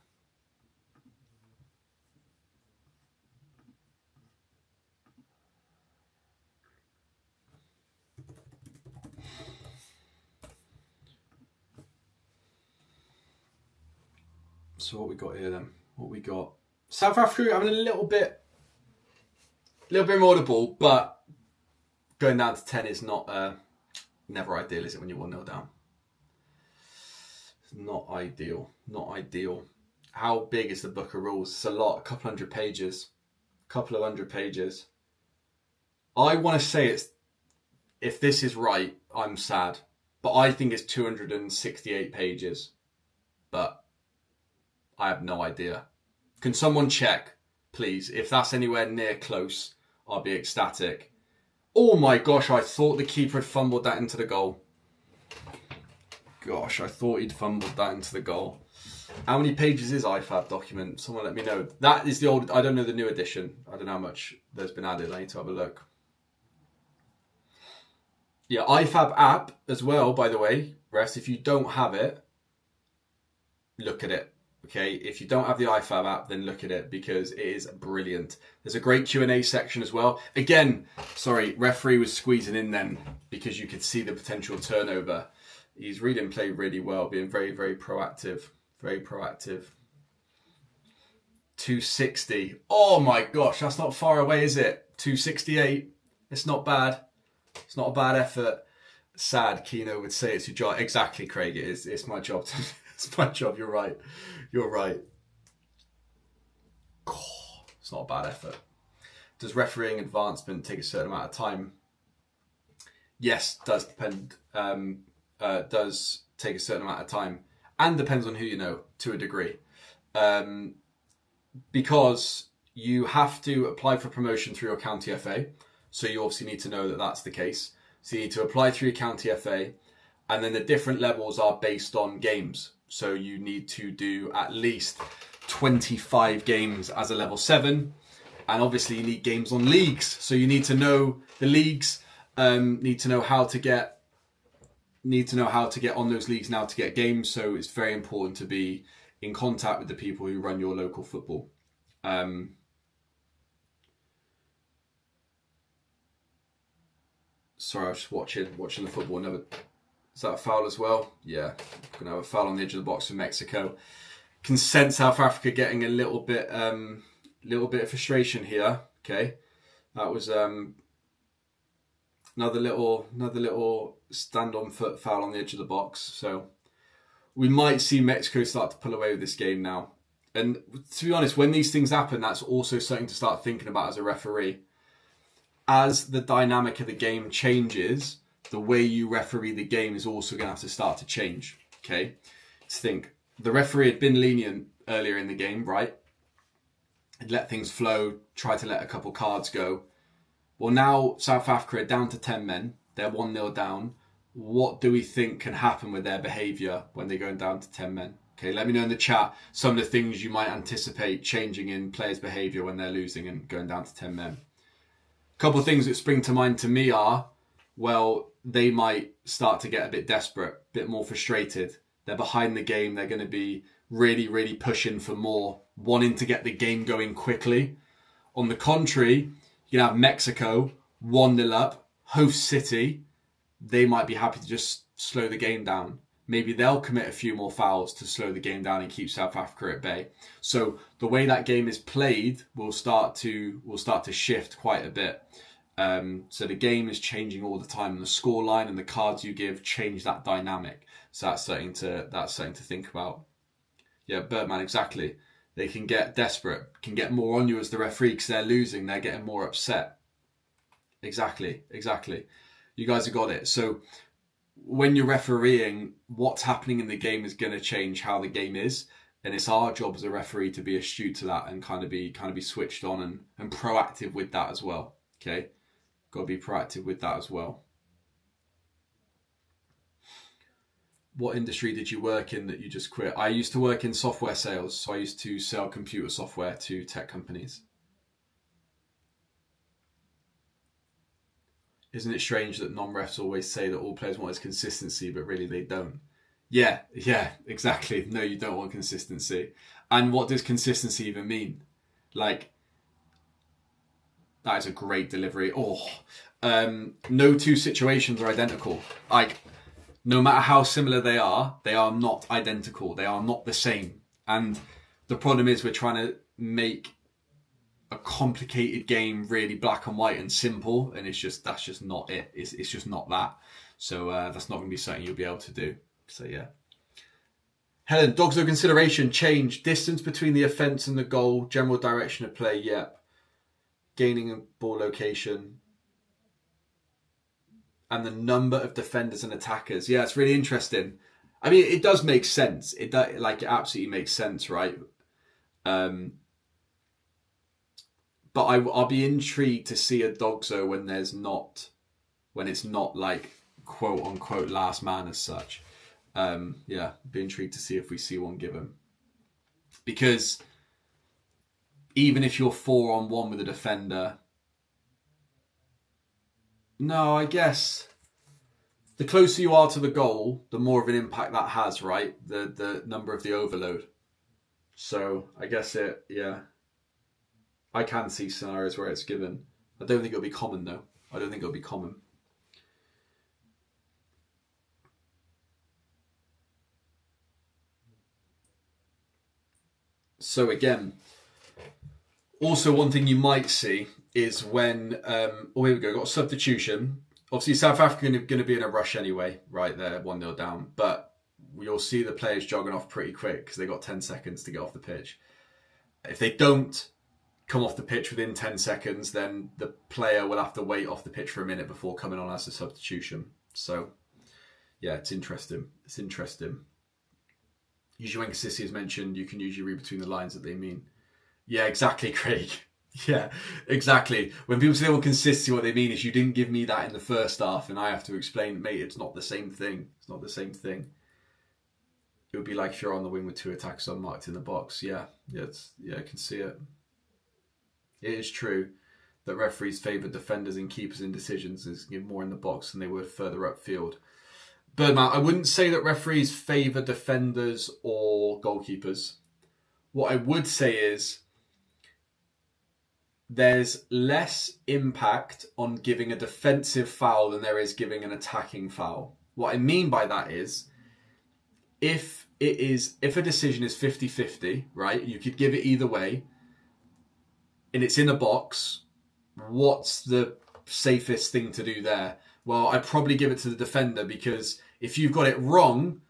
So what we got here then? What we got? South Africa having a little bit more the ball, but going down to 10 is not never ideal, is it, when you're 1-0 down? It's not ideal. Not ideal. How big is the book of rules? It's a lot. A couple of hundred pages. I want to say if this is right, I'm sad. But I think it's 268 pages. But I have no idea. Can someone check, please? If that's anywhere near close, I'll be ecstatic. Oh my gosh, I thought the keeper had fumbled that into the goal. Gosh, I thought he'd fumbled that into the goal. How many pages is IFAB document? Someone let me know. That is the old, I don't know the new edition. I don't know how much there's been added. I need to have a look. Yeah, IFAB app as well, by the way. Rest, if you don't have it, look at it. Okay, if you don't have the IFAB app, then look at it, because it is brilliant. There's a great Q&A section as well. Again, sorry, referee was squeezing in then because you could see the potential turnover. He's reading play really well, being very, very proactive. Very proactive. 260. Oh my gosh, that's not far away, is it? 268. It's not bad. It's not a bad effort. Sad, Keno would say it's your job. Exactly, Craig. It is. It's my job. It's my job. You're right. You're right. Oh, it's not a bad effort. Does refereeing advancement take a certain amount of time? Yes, does depend. Does take a certain amount of time, and depends on who you know to a degree, because you have to apply for promotion through your county FA. So you obviously need to know that that's the case. So you need to apply through your county FA, and then the different levels are based on games. So you need to do at least 25 games as a level 7, and obviously you need games on leagues. So you need to know the leagues, need to know how to get on those leagues now to get games. So it's very important to be in contact with the people who run your local football. Sorry, I was just watching the football. Is that a foul as well? Yeah, going to have a foul on the edge of the box for Mexico. Can sense South Africa getting a little bit of frustration here. Okay, that was another little stand on foot foul on the edge of the box. So we might see Mexico start to pull away with this game now. And to be honest, when these things happen, that's also something to start thinking about as a referee. As the dynamic of the game changes, the way you referee the game is also going to have to start to change. Okay, let's think. The referee had been lenient earlier in the game, right? He'd let things flow, tried to let a couple cards go. Well, now South Africa are down to 10 men. They're 1-0 down. What do we think can happen with their behaviour when they're going down to 10 men? Okay, let me know in the chat some of the things you might anticipate changing in players' behaviour when they're losing and going down to 10 men. A couple of things that spring to mind to me are, well, they might start to get a bit desperate, a bit more frustrated. They're behind the game. They're going to be really, really pushing for more, wanting to get the game going quickly. On the contrary, you can have Mexico 1-0 up, host City. They might be happy to just slow the game down. Maybe they'll commit a few more fouls to slow the game down and keep South Africa at bay. So the way that game is played will start to shift quite a bit. So the game is changing all the time, and the scoreline and the cards you give change that dynamic. So that's something to think about. Yeah, Birdman, exactly. They can get desperate, can get more on you as the referee because they're losing. They're getting more upset. Exactly. You guys have got it. So when you're refereeing, what's happening in the game is going to change how the game is, and it's our job as a referee to be astute to that and kind of be switched on and proactive with that as well. Okay, got to be proactive with that as well. What industry did you work in that you just quit? I used to work in software sales, so I used to sell computer software to tech companies. Isn't it strange that non-refs always say that all players want is consistency, but really they don't? Yeah, exactly. No, you don't want consistency. And what does consistency even mean? Like, that is a great delivery. No two situations are identical. Like, no matter how similar they are not identical. They are not the same. And the problem is we're trying to make a complicated game really black and white and simple, and that's just not it. It's just not that. So that's not going to be something you'll be able to do. So yeah. Helen, dogs no consideration, change, distance between the offence and the goal, general direction of play, yep. Gaining a ball location, and the number of defenders and attackers. Yeah, it's really interesting. I mean, it does make sense. It absolutely makes sense, right? But I'll be intrigued to see a Dogzo when it's not like quote unquote last man as such. Be intrigued to see if we see one given. Because even if you're 4-on-1 with a defender, no, I guess the closer you are to the goal, the more of an impact that has, right? The number of the overload. So I guess I can see scenarios where it's given. I don't think it'll be common though. I don't think it'll be common. So again, also one thing you might see is when, here we go, got a substitution. Obviously South Africa are going to be in a rush anyway, right? They're 1-0 down. But you'll see the players jogging off pretty quick because they got 10 seconds to get off the pitch. If they don't come off the pitch within 10 seconds, then the player will have to wait off the pitch for a minute before coming on as a substitution. So, yeah, it's interesting. Usually when consistency is mentioned, you can usually read between the lines that they mean. Yeah, exactly, Craig. Yeah, exactly. When people say they want consistency, what they mean is you didn't give me that in the first half and I have to explain, mate, it's not the same thing. It's not the same thing. It would be like if you're on the wing with 2 attackers unmarked in the box. Yeah, I can see it. It is true that referees favour defenders and keepers in decisions and give more in the box than they would further upfield. Birdman, I wouldn't say that referees favour defenders or goalkeepers. What I would say is there's less impact on giving a defensive foul than there is giving an attacking foul. What I mean by that is if a decision is 50-50, right, you could give it either way, and it's in a box, what's the safest thing to do there? Well, I'd probably give it to the defender, because if you've got it wrong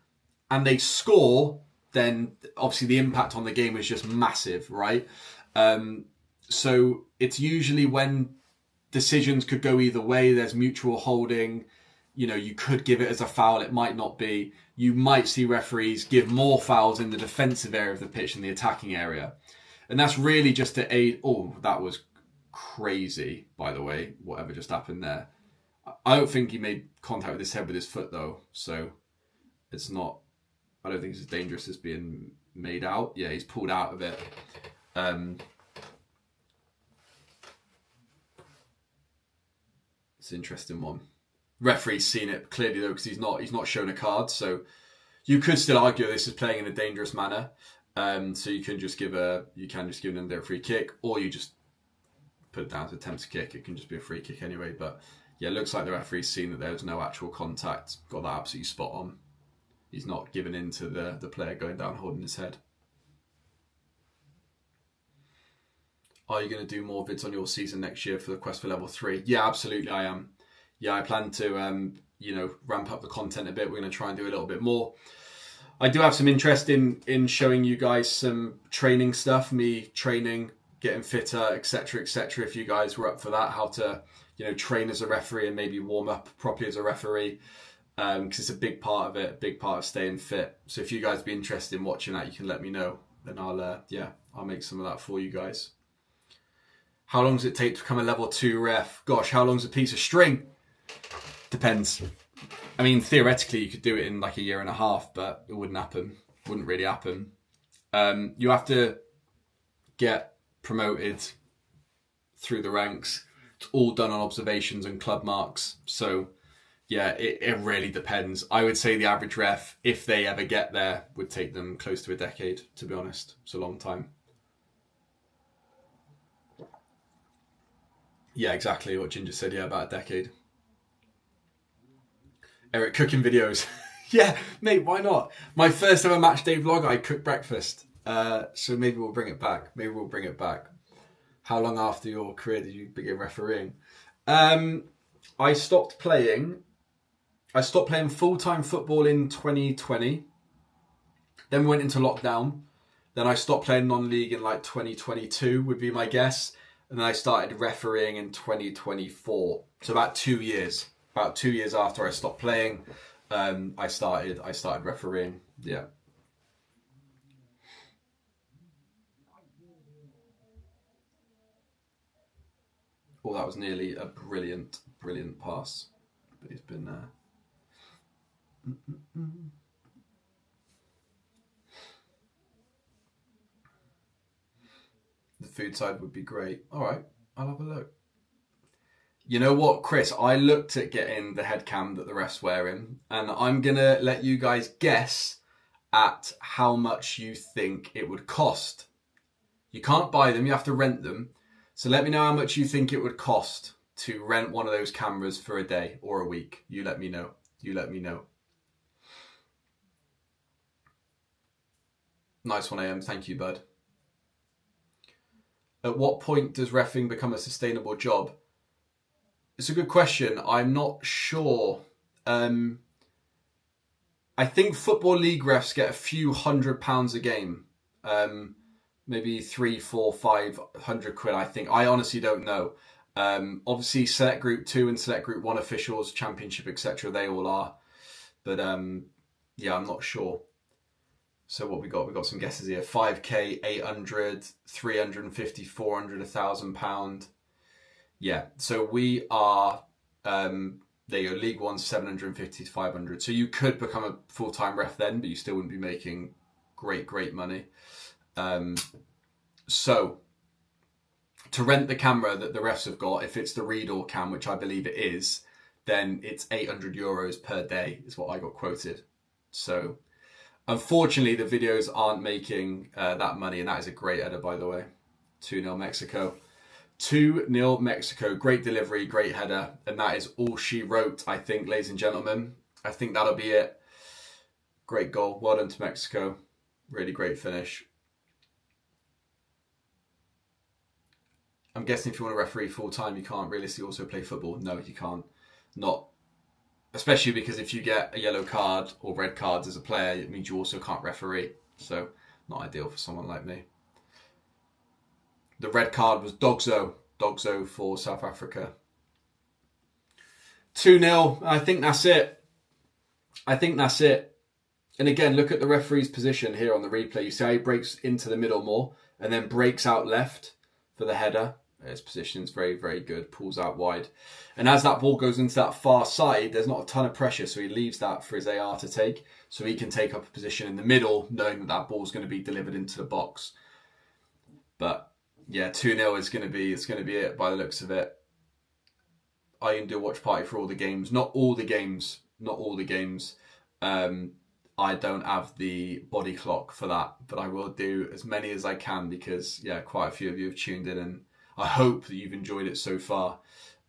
and they score, then obviously the impact on the game is just massive, right? So it's usually when decisions could go either way, there's mutual holding, you could give it as a foul, it might not be. You might see referees give more fouls in the defensive area of the pitch than the attacking area. And that's really just to aid... Oh, that was crazy, by the way, whatever just happened there. I don't think he made contact with his head with his foot, though. So it's not... I don't think it's as dangerous as being made out. Yeah, he's pulled out of it. It's an interesting one. Referee's seen it clearly, though, because he's not shown a card. So You could still argue this is playing in a dangerous manner. So you can just give an indirect free kick, or you just put it down to attempt to kick. It can just be a free kick anyway. But yeah, it looks like the referee's seen that there was no actual contact. Got that absolutely spot on. He's not given in to the player going down holding his head. Are you going to do more vids on your season next year for the quest for level 3? Yeah, absolutely I am. Yeah, I plan to ramp up the content a bit. We're going to try and do a little bit more. I do have some interest in showing you guys some training stuff, me training, getting fitter, etc., etc. If you guys were up for that, how to train as a referee and maybe warm up properly as a referee, because it's a big part of it, a big part of staying fit. So if you guys be interested in watching that, you can let me know. Then I'll make some of that for you guys. How long does it take to become a level 2 ref? Gosh, how long's a piece of string? Depends. I mean, theoretically, you could do it in like a year and a half, but it wouldn't happen. Wouldn't really happen. You have to get promoted through the ranks. It's all done on observations and club marks. So, yeah, it really depends. I would say the average ref, if they ever get there, would take them close to a decade, to be honest. It's a long time. Yeah, exactly what Ginger said. Yeah, about a decade. Eric, cooking videos. Yeah, mate, why not? My first ever match day vlog, I cooked breakfast. So maybe we'll bring it back. How long after your career did you begin refereeing? I stopped playing full-time football in 2020. Then we went into lockdown. Then I stopped playing non-league in like 2022 would be my guess. And then I started refereeing in 2024. So about 2 years. About 2 years after I stopped playing, I started refereeing. Yeah. Oh, that was nearly a brilliant pass. But he's been there. The food side would be great. All right, I'll have a look. You know what, Chris? I looked at getting the head cam that the ref's wearing, and I'm going to let you guys guess at how much you think it would cost. You can't buy them, you have to rent them. So let me know how much you think it would cost to rent one of those cameras for a day or a week. You let me know. Nice one, AM. Thank you, bud. At what point does reffing become a sustainable job? It's a good question. I'm not sure. I think Football League refs get a few £100 a game. Maybe 300, 400, 500 quid, I think. I honestly don't know. Obviously, Select Group 2 and Select Group 1 officials, Championship, etc., they all are. But yeah, I'm not sure. So what we got? We got some guesses here. 5k, 800, 350, 400, £1,000. Yeah, so we are, there you go, League 1, 750 to 500. So you could become a full-time ref then, but you still wouldn't be making great money. So to rent the camera that the refs have got, if it's the Reador cam, which I believe it is, then it's €800 per day is what I got quoted. So unfortunately, the videos aren't making that money, and that is a great header, by the way. 2-0 Mexico. 2-0 Mexico. Great delivery, great header, and that is all she wrote, I think, ladies and gentlemen. I think that'll be it. Great goal. Well done to Mexico. Really great finish. I'm guessing if you want to referee full-time, you can't realistically also play football. No, you can't. Not. Especially because if you get a yellow card or red cards as a player, it means you also can't referee. So, not ideal for someone like me. The red card was Dogzo. Dogzo for South Africa. 2-0. I think that's it. And again, look at the referee's position here on the replay. You see how he breaks into the middle more and then breaks out left for the header. His position is very, very good. Pulls out wide. And as that ball goes into that far side, there's not a ton of pressure. So he leaves that for his AR to take. So he can take up a position in the middle, knowing that that ball's going to be delivered into the box. But yeah, 2-0 is going to be it by the looks of it. I can do a watch party for all the games. Not all the games. I don't have the body clock for that, but I will do as many as I can because, yeah, quite a few of you have tuned in and I hope that you've enjoyed it so far.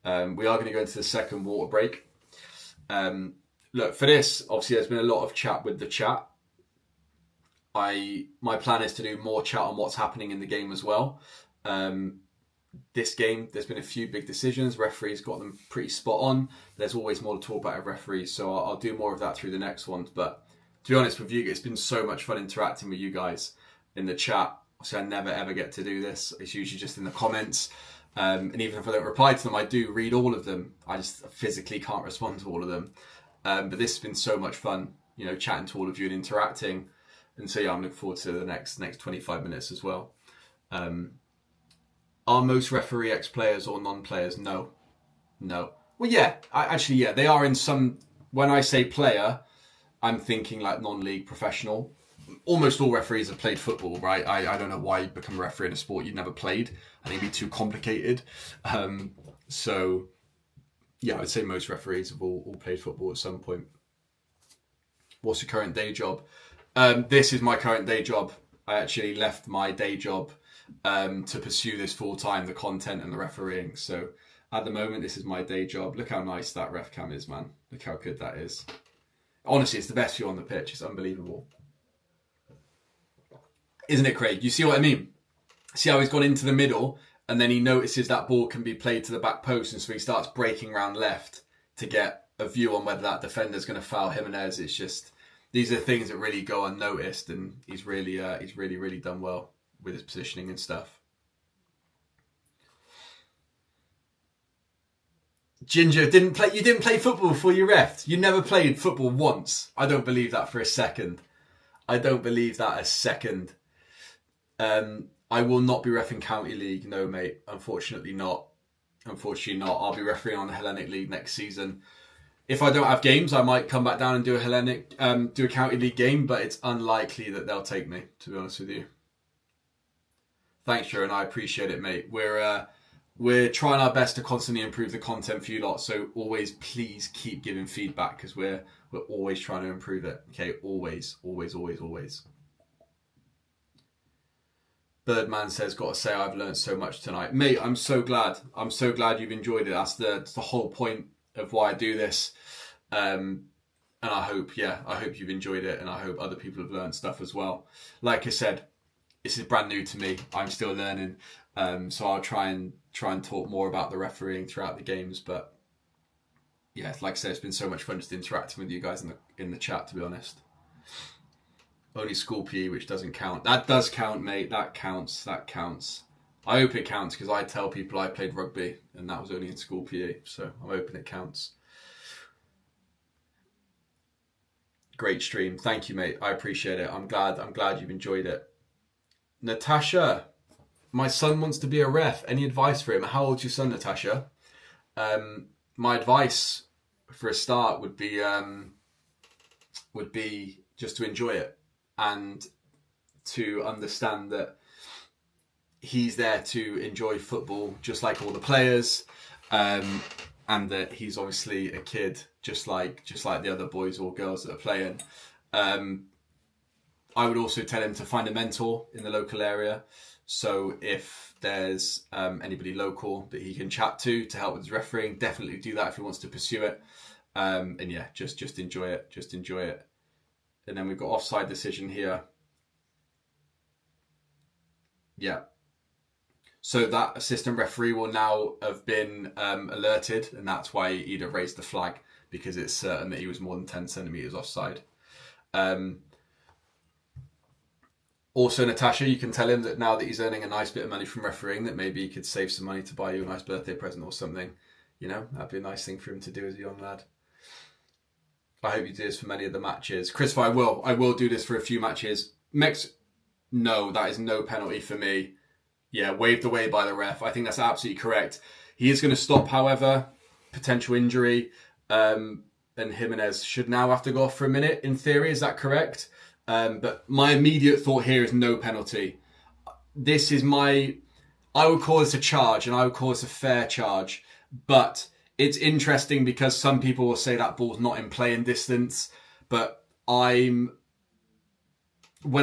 We are going to go into the second water break. Look, for this, obviously there's been a lot of chat with the chat. My plan is to do more chat on what's happening in the game as well. This game, there's been a few big decisions. Referees got them pretty spot on. There's always more to talk about of referees, so I'll do more of that through the next ones. But to be honest with you, it's been so much fun interacting with you guys in the chat. Obviously, I never ever get to do this. It's usually just in the comments. And even if I don't reply to them, I do read all of them. I just physically can't respond to all of them. But this has been so much fun, chatting to all of you and interacting. And so, yeah, I'm looking forward to the next 25 minutes as well. Are most referee ex-players or non-players? No. Well, yeah, yeah, they are in some... When I say player, I'm thinking like non-league professional. Almost all referees have played football, right? I don't know why you become a referee in a sport you've never played. I think it'd be too complicated. So, yeah, I'd say most referees have all played football at some point. What's your current day job? This is my current day job. I actually left my day job to pursue this full time, the content and the refereeing. So at the moment, this is my day job. Look how nice that ref cam is, man. Look how good that is. Honestly, it's the best view on the pitch. It's unbelievable. Isn't it, Craig? You see what I mean? See how he's gone into the middle and then he notices that ball can be played to the back post, and so he starts breaking around left to get a view on whether that defender's going to foul Jimenez. It's just, these are things that really go unnoticed, and he's really done well with his positioning and stuff. Ginger, you didn't play football before you refed? You never played football once? I don't believe that for a second. I don't believe that a second. I will not be reffing County League, no mate. Unfortunately not. I'll be refereeing on the Hellenic League next season. If I don't have games, I might come back down and do a County League game, but it's unlikely that they'll take me, to be honest with you. Thanks, Sharon. I appreciate it, mate. We're trying our best to constantly improve the content for you lot, so always please keep giving feedback because we're always trying to improve it. Okay, always. Birdman says, got to say I've learned so much tonight. Mate, I'm so glad. I'm so glad you've enjoyed it. That's the whole point of why I do this. And I hope you've enjoyed it, and I hope other people have learned stuff as well. Like I said, this is brand new to me. I'm still learning. So I'll try and talk more about the refereeing throughout the games. But yeah, like I said, it's been so much fun just interacting with you guys in the chat, to be honest. Only school PE, which doesn't count. That does count, mate. That counts. I hope it counts because I tell people I played rugby and that was only in school PE. So I'm hoping it counts. Great stream. Thank you, mate. I appreciate it. I'm glad you've enjoyed it. Natasha, my son wants to be a ref. Any advice for him? How old's your son, Natasha? My advice for a start would be just to enjoy it and to understand that he's there to enjoy football just like all the players, and that he's obviously a kid just like the other boys or girls that are playing. I would also tell him to find a mentor in the local area. So if there's anybody local that he can chat to help with his refereeing, definitely do that if he wants to pursue it. And yeah, just enjoy it. Just enjoy it. And then we've got offside decision here. Yeah. So that assistant referee will now have been alerted, and that's why he either raised the flag, because it's certain that he was more than 10 centimetres offside. Also, Natasha, you can tell him that now that he's earning a nice bit of money from refereeing, that maybe he could save some money to buy you a nice birthday present or something. That'd be a nice thing for him to do as a young lad. I hope you do this for many of the matches. Christopher, I will do this for a few matches. No, that is no penalty for me. Yeah, waved away by the ref. I think that's absolutely correct. He is going to stop, however, potential injury. And Jimenez should now have to go off for a minute, in theory. Is that correct? But my immediate thought here is no penalty. I would call this a charge, and I would call this a fair charge. But it's interesting because some people will say that ball's not in play in distance. But when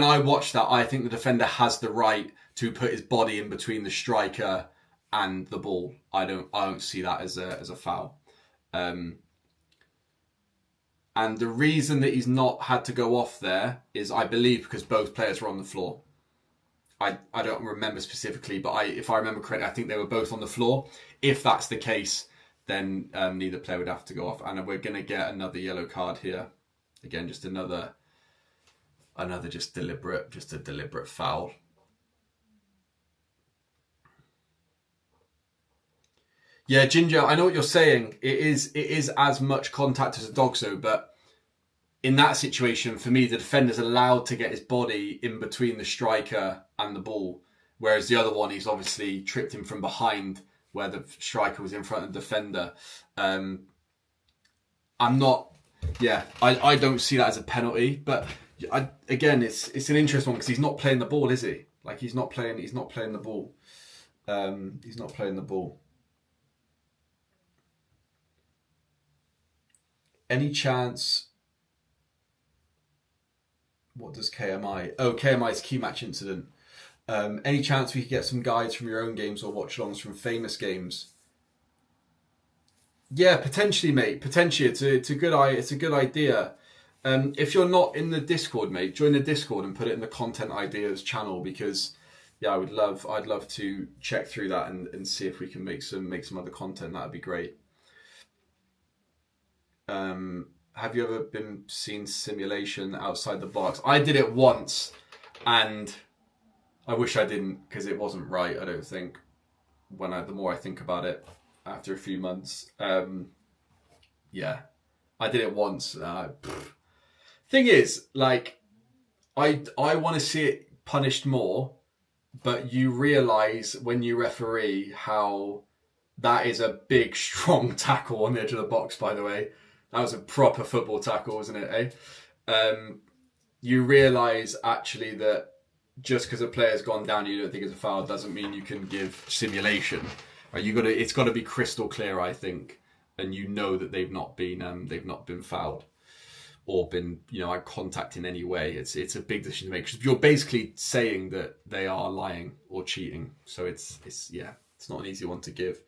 I watch that, I think the defender has the right to put his body in between the striker and the ball. I don't see that as a foul. And the reason that he's not had to go off there is, I believe, because both players were on the floor. I don't remember specifically, but if I remember correctly, I think they were both on the floor. If that's the case, then neither player would have to go off. And we're going to get another yellow card here. Again, just another just a deliberate foul. Yeah, Ginger, I know what you're saying. It is as much contact as a dogso, but in that situation, for me, the defender's allowed to get his body in between the striker and the ball, whereas the other one, he's obviously tripped him from behind where the striker was in front of the defender. I don't see that as a penalty, but again, it's an interesting one because he's not playing the ball, is he? Like he's not playing the ball. He's not playing the ball. Any chance? What does KMI? Oh, KMI is key match incident. Any chance we could get some guides from your own games or watch-alongs from famous games? Yeah, potentially, mate. Potentially, it's a good idea. If you're not in the Discord, mate, join the Discord and put it in the content ideas channel, because yeah, I'd love to check through that and see if we can make some other content. That'd be great. Have you ever been seen simulation outside the box? I did it once, and I wish I didn't, because it wasn't right, I don't think, the more I think about it after a few months. Yeah, I did it once. Thing is, like, I want to see it punished more, but you realise when you referee how that is a big, strong tackle on the edge of the box, by the way. That was a proper football tackle, wasn't it, eh? You realise, actually, that just because a player's gone down, you don't think it's a foul, doesn't mean you can give simulation. Right? It's got to be crystal clear, I think, and you know that they've not been fouled or been eye contact in any way. It's a big decision to make, because you're basically saying that they are lying or cheating. So it's not an easy one to give.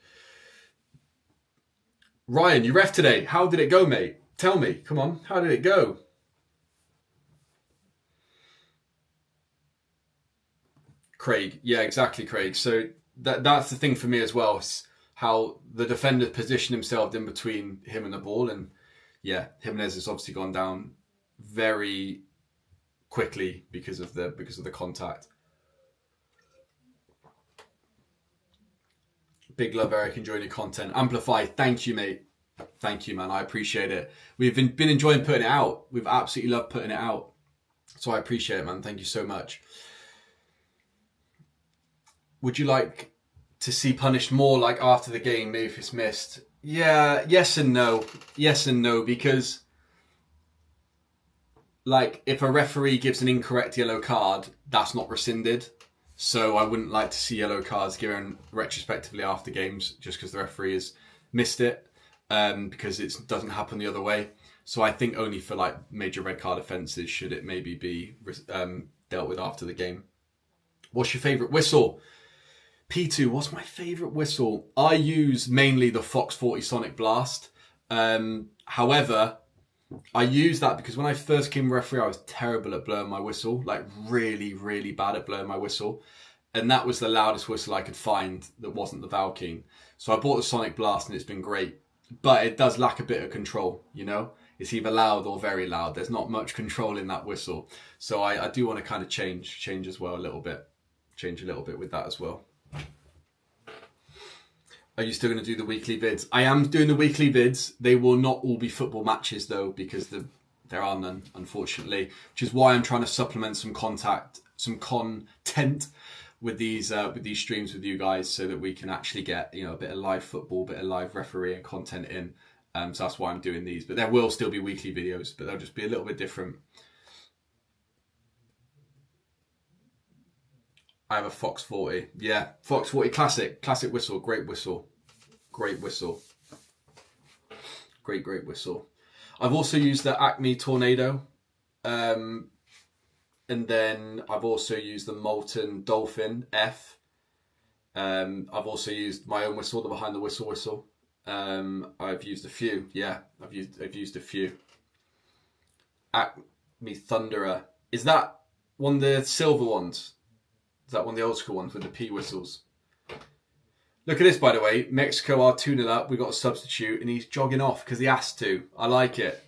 Ryan, you ref today. How did it go, mate? Tell me. Come on. How did it go? Craig. Yeah, exactly, Craig. So that's the thing for me as well. How the defender positioned himself in between him and the ball. And yeah, Jimenez has obviously gone down very quickly because of the contact. Big love, Eric, enjoying your content. Amplify, thank you, mate. Thank you, man. I appreciate it. We've been enjoying putting it out. We've absolutely loved putting it out. So I appreciate it, man. Thank you so much. Would you like to see punished more, like after the game, maybe if it's missed? Yeah, yes and no. Yes and no, because like if a referee gives an incorrect yellow card, that's not rescinded. So I wouldn't like to see yellow cards given retrospectively after games just because the referee has missed it, because it doesn't happen the other way. So I think only for like major red card offences should it maybe be dealt with after the game. What's your favourite whistle? P2, what's my favourite whistle? I use mainly the Fox 40 Sonic Blast. However, I use that because when I first came referee, I was terrible at blowing my whistle, like really, really bad at blowing my whistle. And that was the loudest whistle I could find that wasn't the Valkene. So I bought the Sonic Blast and it's been great. But it does lack a bit of control, It's either loud or very loud. There's not much control in that whistle. So I do want to kind of change as well a little bit. Change a little bit with that as well. Are you still going to do the weekly vids? I am doing the weekly vids. They will not all be football matches though, because there are none, unfortunately. Which is why I'm trying to supplement some content with these streams with you guys, so that we can actually get a bit of live football, a bit of live refereeing content in. So that's why I'm doing these. But there will still be weekly videos, but they'll just be a little bit different. I have a Fox 40. Yeah, Fox 40 classic whistle, great whistle. Great whistle. Great whistle. I've also used the Acme Tornado. And then I've also used the Molten Dolphin F. I've also used my own whistle, the behind the whistle. I've used a few. Yeah, I've used a few. Acme Thunderer. Is that one of the silver ones? Is that one of the old school ones with the P whistles? Look at this, by the way. Mexico are 2-0 up. We got a substitute, and he's jogging off because he has to. I like it.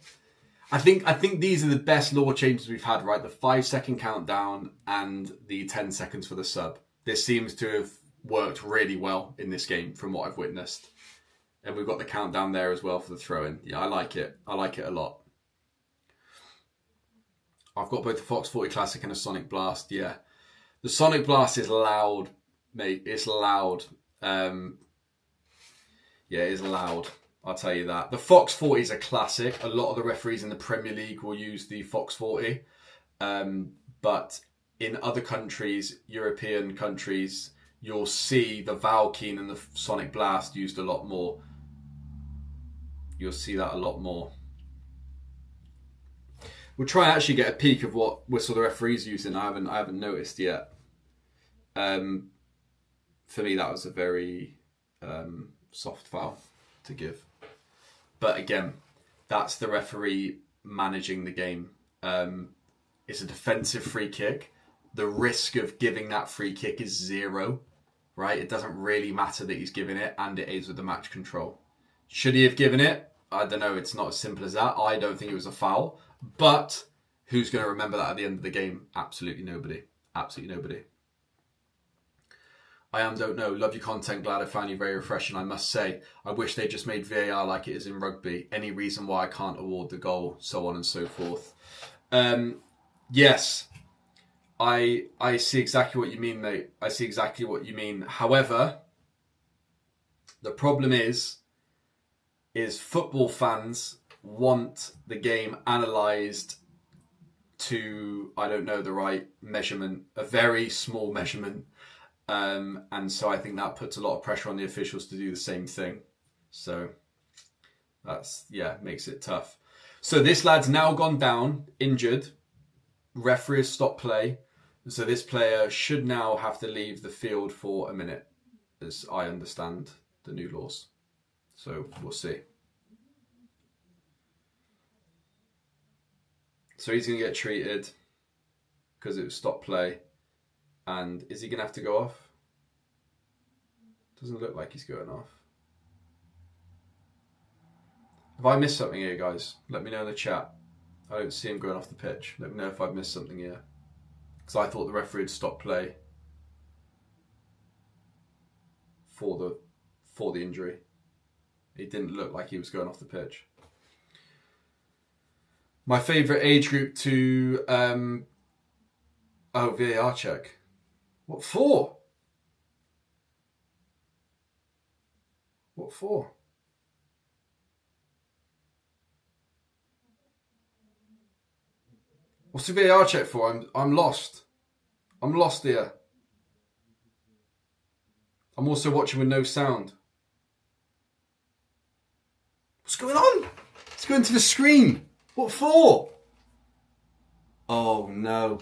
I think these are the best law changes we've had, right? The 5-second countdown and the 10 seconds for the sub. This seems to have worked really well in this game from what I've witnessed. And we've got the countdown there as well for the throw-in. Yeah, I like it. I like it a lot. I've got both the Fox 40 Classic and a Sonic Blast, yeah. The Sonic Blast is loud, mate. It's loud. Yeah, it is loud. I'll tell you that. The Fox 40 is a classic. A lot of the referees in the Premier League will use the Fox 40. But in other countries, European countries, you'll see the Valkene and the Sonic Blast used a lot more. You'll see that a lot more. We'll try and actually get a peek of what whistle the referee's using. I haven't noticed yet. For me, that was a very soft foul to give. But again, that's the referee managing the game. It's a defensive free kick. The risk of giving that free kick is 0, right? It doesn't really matter that he's giving it, and it aids with the match control. Should he have given it? I don't know. It's not as simple as that. I don't think it was a foul. But who's going to remember that at the end of the game? Absolutely nobody. Absolutely nobody. Don't know. Love your content. Glad I found you very refreshing. I must say, I wish they just made VAR like it is in rugby. Any reason why I can't award the goal, so on and so forth. Yes, I see exactly what you mean, mate. I see exactly what you mean. However, the problem is football fans want the game analysed to, I don't know the right measurement, a very small measurement. And so I think that puts a lot of pressure on the officials to do the same thing. So that's, yeah, makes it tough. So this lad's now gone down, injured. Referee has stopped play. So this player should now have to leave the field for a minute, as I understand the new laws. So we'll see. So he's going to get treated because it was stop play. And is he going to have to go off? Doesn't look like he's going off. Have I missed something here, guys? Let me know in the chat. I don't see him going off the pitch. Let me know if I've missed something here. Because I thought the referee had stopped play for the injury. It didn't look like he was going off the pitch. My favourite age group to... VAR check. What for? What for? What's the VAR check for? I'm lost. I'm lost here. I'm also watching with no sound. What's going on? It's going to the screen. What for? Oh no.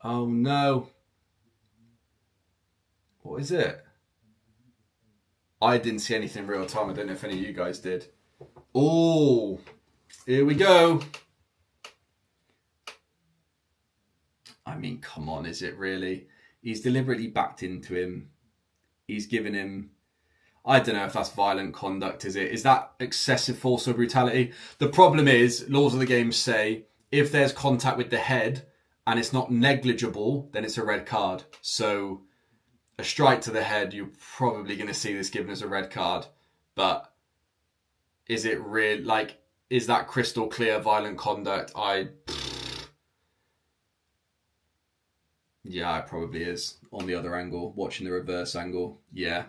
Oh no. What is it? I didn't see anything in real time. I don't know if any of you guys did. Oh, here we go. I mean, come on, is it really? He's deliberately backed into him. He's given him... I don't know if that's violent conduct, is it? Is that excessive force or brutality? The problem is, laws of the game say, if there's contact with the head and it's not negligible, then it's a red card. So a strike to the head, you're probably going to see this given as a red card. But is it real? Like, is that crystal clear violent conduct? Yeah, it probably is. On the other angle, watching the reverse angle, yeah.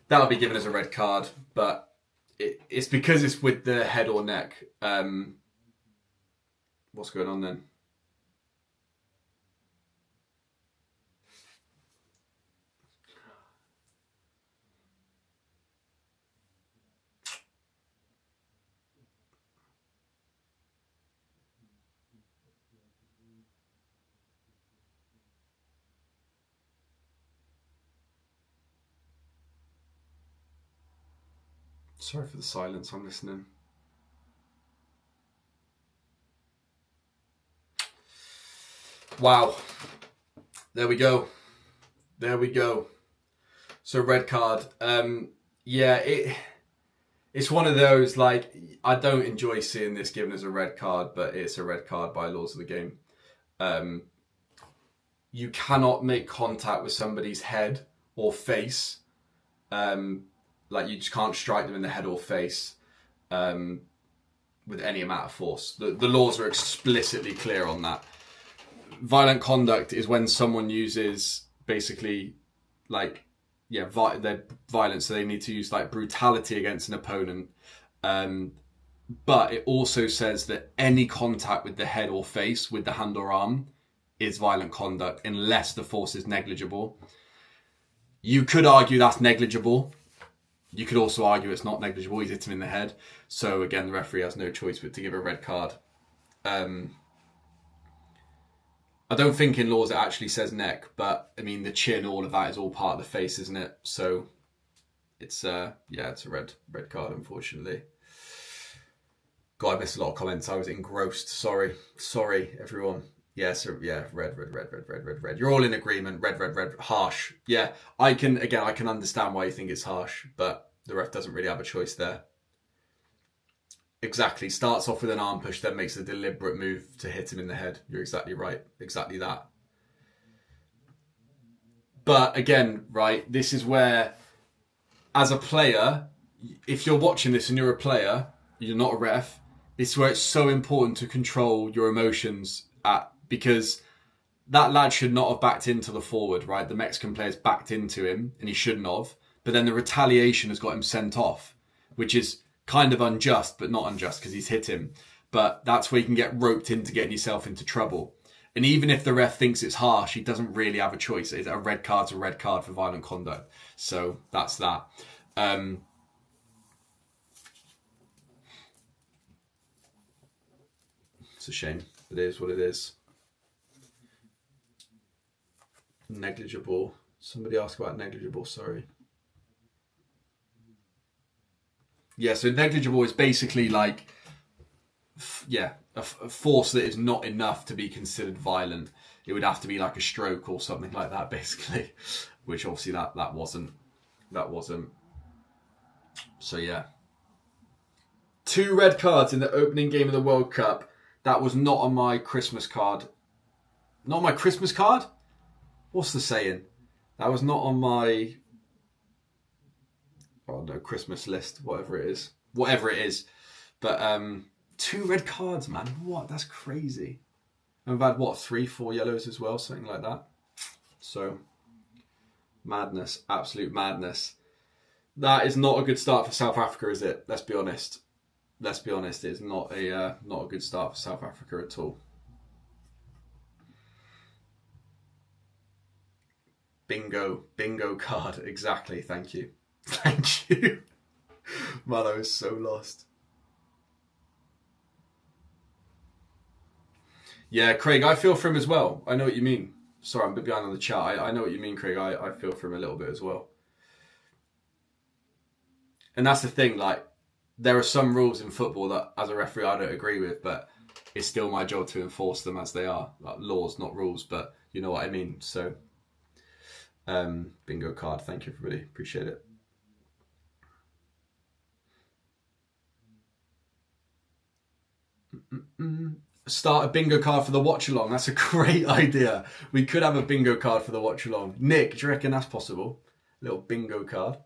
That'll be given as a red card, but it's because it's with the head or neck. What's going on then? Sorry for the silence, I'm listening. Wow. There we go. There we go. So red card. Yeah, it's one of those, like, I don't enjoy seeing this given as a red card, but it's a red card by laws of the game. You cannot make contact with somebody's head or face. Like, you just can't strike them in the head or face with any amount of force. The laws are explicitly clear on that. Violent conduct is when someone uses basically, like, their violence, so they need to use like brutality against an opponent. But it also says that any contact with the head or face with the hand or arm is violent conduct unless the force is negligible. You could argue that's negligible. You could also argue it's not negligible. He's hit him in the head. So again, the referee has no choice but to give a red card. I don't think in laws it actually says neck, but I mean the chin, all of that is all part of the face, isn't it? So it's it's a red card, unfortunately. God, I missed a lot of comments. I was engrossed. Sorry, everyone. Yeah, so yeah, red. You're all in agreement. Red. Harsh. Yeah, I can understand why you think it's harsh, but the ref doesn't really have a choice there. Exactly. Starts off with an arm push, then makes a deliberate move to hit him in the head. You're exactly right. Exactly that. But again, right, this is where, as a player, if you're watching this and you're a player, you're not a ref, this is where it's so important to control your emotions because that lad should not have backed into the forward, right? The Mexican player's backed into him and he shouldn't have. But then the retaliation has got him sent off, which is kind of unjust, but not unjust because he's hit him. But that's where you can get roped into getting yourself into trouble. And even if the ref thinks it's harsh, he doesn't really have a choice. A red card's a red card for violent conduct. So that's that. It's a shame. It is what it is. Negligible. Somebody asked about negligible, sorry. Yeah, so negligible is basically like, a force that is not enough to be considered violent. It would have to be like a stroke or something like that, basically, which obviously that wasn't. So yeah. 2 red cards in the opening game of the World Cup. That was not on my Christmas card. Not my Christmas card? What's the saying? That was not on my... Christmas list, whatever it is. But 2 red cards, man. What? That's crazy. And we've had, 3-4 yellows as well, something like that. So, madness, absolute madness. That is not a good start for South Africa, is it? Let's be honest. It's not a good start for South Africa at all. Bingo card, exactly. Thank you. Man, I was so lost. Yeah, Craig, I feel for him as well. I know what you mean. Sorry, I'm a bit behind on the chat. I know what you mean, Craig. I feel for him a little bit as well. And that's the thing, like, there are some rules in football that, as a referee, I don't agree with, but it's still my job to enforce them as they are. Like, laws, not rules, but you know what I mean. So, bingo card. Thank you, everybody. Appreciate it. Start a bingo card for the Watchalong. That's a great idea. We could have a bingo card for the Watchalong. Nick, do you reckon that's possible? A little bingo card.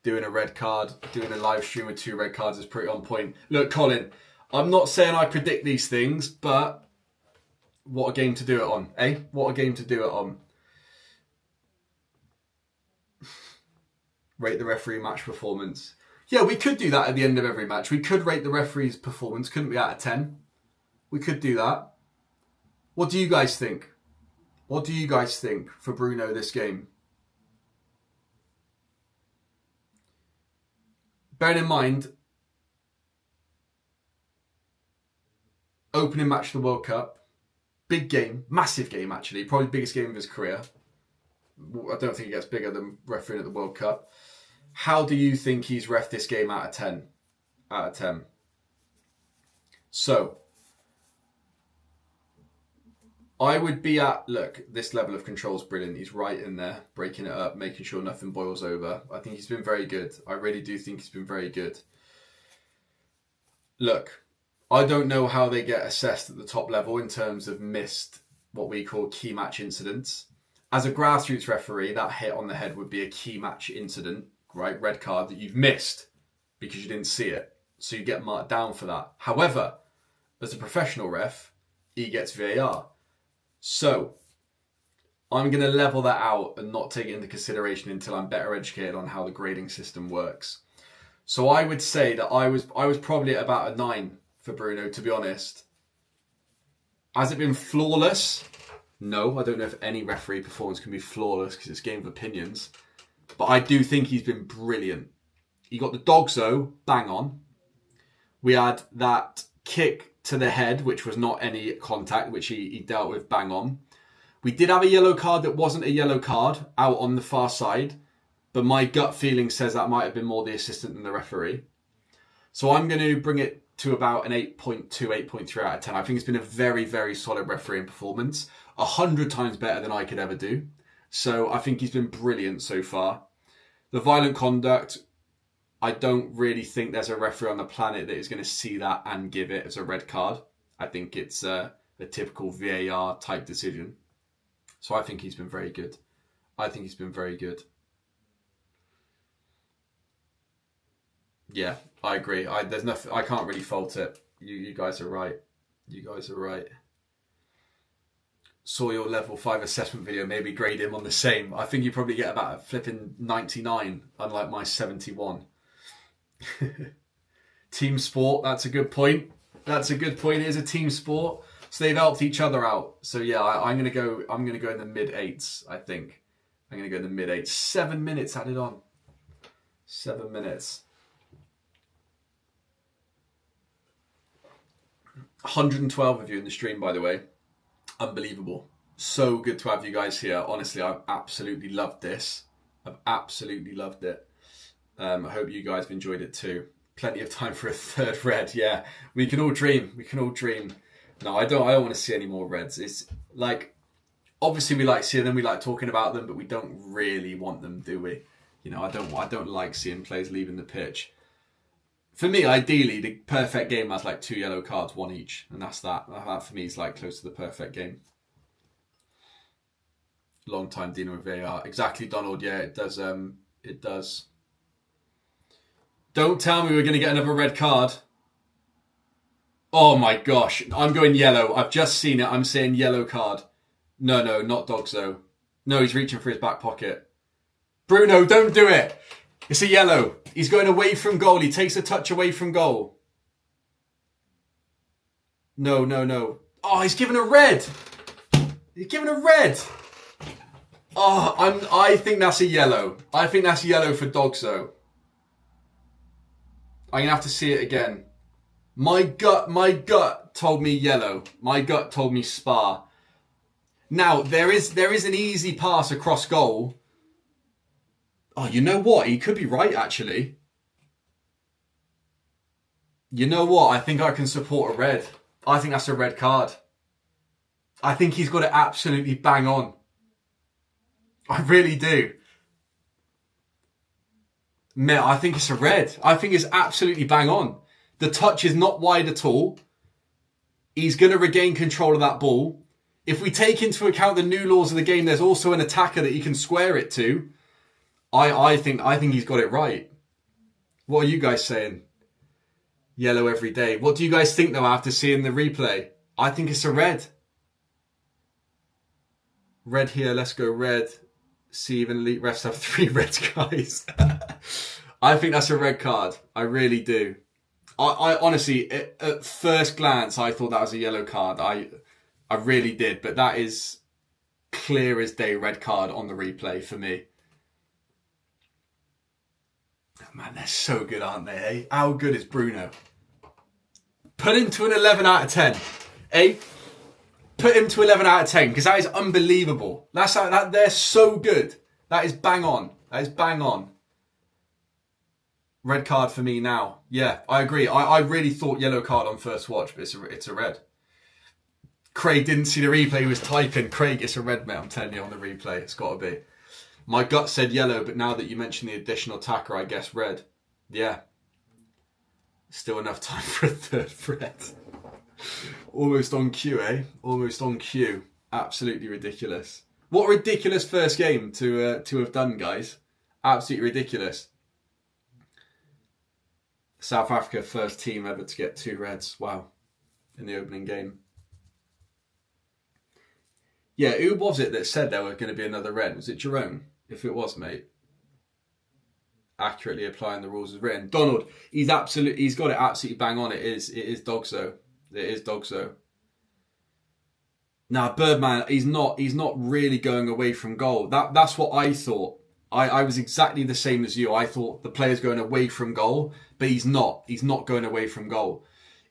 Doing a red card, doing a live stream with 2 red cards is pretty on point. Look, Colin, I'm not saying I predict these things, but what a game to do it on, eh? What a game to do it on. Rate the referee match performance. Yeah, we could do that at the end of every match. We could rate the referee's performance, couldn't we, out of 10? We could do that. What do you guys think? What do you guys think for Bruno this game? Bearing in mind, opening match of the World Cup, big game, massive game actually, probably biggest game of his career. I don't think it gets bigger than refereeing at the World Cup. How do you think he's ref this game out of 10? Out of 10. So, I would be at, look, this level of control is brilliant. He's right in there, breaking it up, making sure nothing boils over. I think he's been very good. I really do think he's been very good. Look, I don't know how they get assessed at the top level in terms of missed, what we call key match incidents. As a grassroots referee, that hit on the head would be a key match incident, right? Red card that you've missed because you didn't see it. So you get marked down for that. However, as a professional ref, he gets VAR. So, I'm going to level that out and not take it into consideration until I'm better educated on how the grading system works. So I would say that I was probably at about a 9 for Bruno, to be honest. Has it been flawless? No, I don't know if any referee performance can be flawless because it's a game of opinions. But I do think he's been brilliant. He got the dogso, bang on. We had that kick to the head, which was not any contact, which he dealt with bang on. We did have a yellow card that wasn't a yellow card out on the far side, but my gut feeling says that might have been more the assistant than the referee. So I'm going to bring it to about an 8.2, 8.3 out of 10. I think it's been a very, very solid refereeing performance. 100 times better than I could ever do. So I think he's been brilliant so far. The violent conduct, I don't really think there's a referee on the planet that is going to see that and give it as a red card. I think it's a typical VAR type decision. So I think he's been very good. I think he's been very good. Yeah, I agree. There's nothing. I can't really fault it. You guys are right. You guys are right. Saw your level 5 assessment video. Maybe grade him on the same. I think you probably get about a flipping 99, unlike my 71. Team sport. That's a good point. That's a good point. It is a team sport, so they've helped each other out. So yeah, I'm gonna go in the mid 8s. I think I'm gonna go in the mid 8s. 7 minutes added on. 7 minutes. 112 of you in the stream, by the way. Unbelievable. So good to have you guys here. Honestly, I've absolutely loved this. I've absolutely loved it. I hope you guys have enjoyed it too. Plenty of time for a third red. Yeah, we can all dream. We can all dream. No, I don't want to see any more reds. It's like, obviously we like seeing them. We like talking about them, but we don't really want them, do we? You know, I don't like seeing players leaving the pitch. For me, ideally, the perfect game has like 2 yellow cards, 1 each, and that's that. That for me is like close to the perfect game. Long time dealing with VAR. Exactly, Donald. Yeah, it does. It does. Don't tell me we're going to get another red card. Oh my gosh, I'm going yellow. I've just seen it. I'm saying yellow card. No, not Dogso. No, he's reaching for his back pocket. Bruno, don't do it. It's a yellow. He's going away from goal. He takes a touch away from goal. No. Oh, he's given a red. He's given a red. Oh, I think that's a yellow. I think that's yellow for Dogso. I'm going to have to see it again. My gut told me yellow. My gut told me Spa. Now, there is an easy pass across goal. Oh, you know what? He could be right, actually. You know what? I think I can support a red. I think that's a red card. I think he's got it absolutely bang on. I really do. Mate, I think it's a red. I think it's absolutely bang on. The touch is not wide at all. He's going to regain control of that ball. If we take into account the new laws of the game, there's also an attacker that he can square it to. I think he's got it right. What are you guys saying? Yellow every day. What do you guys think though after seeing the replay? I think it's a red. Red here, let's go red. See, even elite refs have 3 reds, guys. I think that's a red card. I really do. I honestly, at first glance, I thought that was a yellow card. I really did. But that is clear as day red card on the replay for me. Man, they're so good, aren't they? Eh? How good is Bruno? Put him to an 11 out of 10. Eh? Put him to 11 out of 10 because that is unbelievable. That's how, that they're so good. That is bang on. That is bang on. Red card for me now. Yeah, I agree. I really thought yellow card on first watch, but it's a red. Craig didn't see the replay. He was typing. Craig, it's a red, mate. I'm telling you on the replay. It's got to be. My gut said yellow, but now that you mentioned the additional attacker, I guess red. Yeah. Still enough time for a third red. Almost on cue, eh? Almost on cue. Absolutely ridiculous. What a ridiculous first game to have done, guys. Absolutely ridiculous. South Africa, first team ever to get 2 reds. Wow. In the opening game. Yeah, who was it that said there was going to be another red? Was it Jerome? If it was, mate. Accurately applying the rules as written. Donald, he's got it absolutely bang on. It is Dogso. It is Dogso. Now, Birdman, he's not really going away from goal. That's what I thought. I was exactly the same as you. I thought the player's going away from goal, but he's not. He's not going away from goal.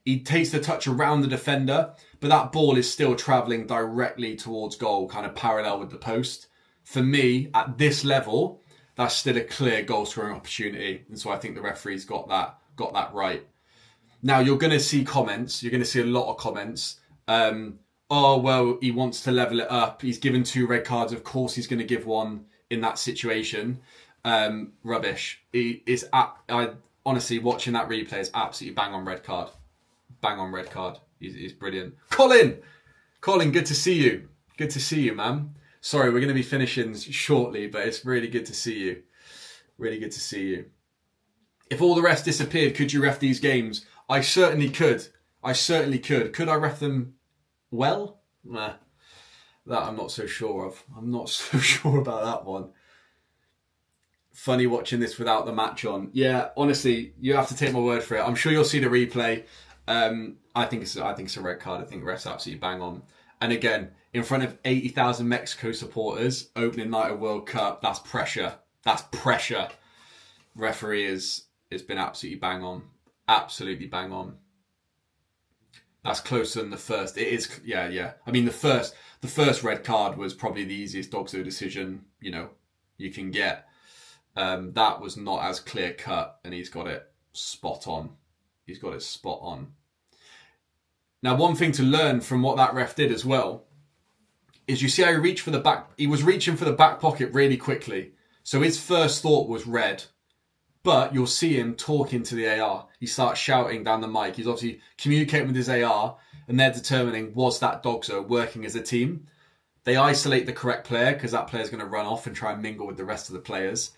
He takes the touch around the defender, but that ball is still travelling directly towards goal, kind of parallel with the post. For me, at this level, that's still a clear goal scoring opportunity. And so I think the referee's got that right. Now, you're going to see comments. You're going to see a lot of comments. Oh, well, he wants to level it up. He's given 2 red cards. Of course, he's going to give one in that situation. Rubbish. Honestly, watching that replay is absolutely bang on red card. Bang on red card. He's brilliant. Colin, good to see you. Good to see you, man. Sorry, we're going to be finishing shortly, but it's really good to see you. Really good to see you. If all the refs disappeared, could you ref these games? I certainly could. Could I ref them well? Nah. That I'm not so sure of. I'm not so sure about that one. Funny watching this without the match on. Yeah, honestly, you have to take my word for it. I'm sure you'll see the replay. I think it's a red card. I think the ref's absolutely bang on. And again, in front of 80,000 Mexico supporters, opening night of World Cup, that's pressure. That's pressure. Referee has been absolutely bang on. Absolutely bang on. That's closer than the first. It is, yeah. I mean, the first red card was probably the easiest Dogso decision, you can get. That was not as clear cut, and he's got it spot on. He's got it spot on. Now, one thing to learn from what that ref did as well is you see how he was reaching for the back pocket really quickly. So his first thought was red. But you'll see him talking to the AR. He starts shouting down the mic. He's obviously communicating with his AR, and they're determining, was that Dogso working as a team? They isolate the correct player because that player's going to run off and try and mingle with the rest of the players.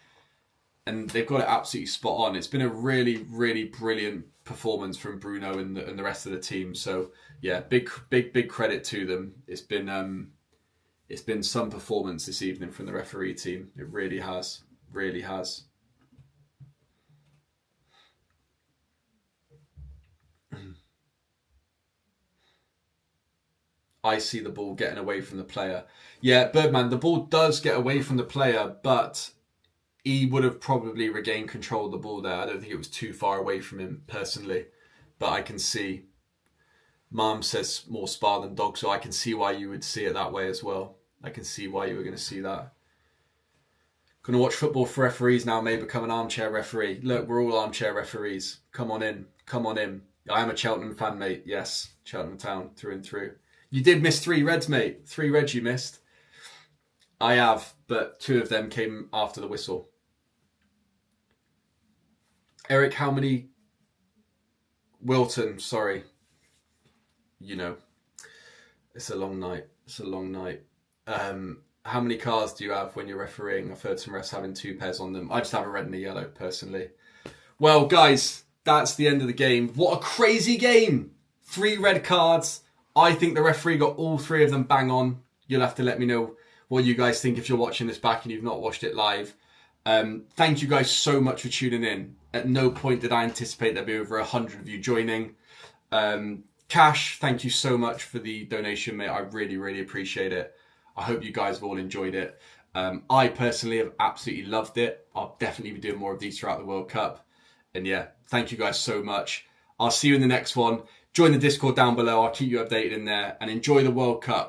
And they've got it absolutely spot on. It's been a really, really brilliant performance from Bruno and the rest of the team. So yeah, big credit to them. It's been some performance this evening from the referee team. It really has. Really has. I see the ball getting away from the player. Yeah, Birdman, the ball does get away from the player, but he would have probably regained control of the ball there. I don't think it was too far away from him, personally. But I can see, Mom says more spar than dog, so I can see why you would see it that way as well. I can see why you were going to see that. Going to watch football for referees now, may become an armchair referee. Look, we're all armchair referees. Come on in. Come on in. I am a Cheltenham fan, mate. Yes, Cheltenham Town, through and through. You did miss 3 reds, mate. 3 reds you missed. I have, but 2 of them came after the whistle. Eric, how many? Wilton, sorry. It's a long night. How many cars do you have when you're refereeing? I've heard some refs having 2 pairs on them. I just have a red and a yellow, personally. Well, guys, that's the end of the game. What a crazy game. 3 red cards. I think the referee got all 3 of them bang on. You'll have to let me know what you guys think if you're watching this back and you've not watched it live. Thank you guys so much for tuning in. At no point did I anticipate there'd be over 100 of you joining. Cash, thank you so much for the donation, mate. I really, really appreciate it. I hope you guys have all enjoyed it. I personally have absolutely loved it. I'll definitely be doing more of these throughout the World Cup. And yeah, thank you guys so much. I'll see you in the next one. Join the Discord down below. I'll keep you updated in there. And enjoy the World Cup.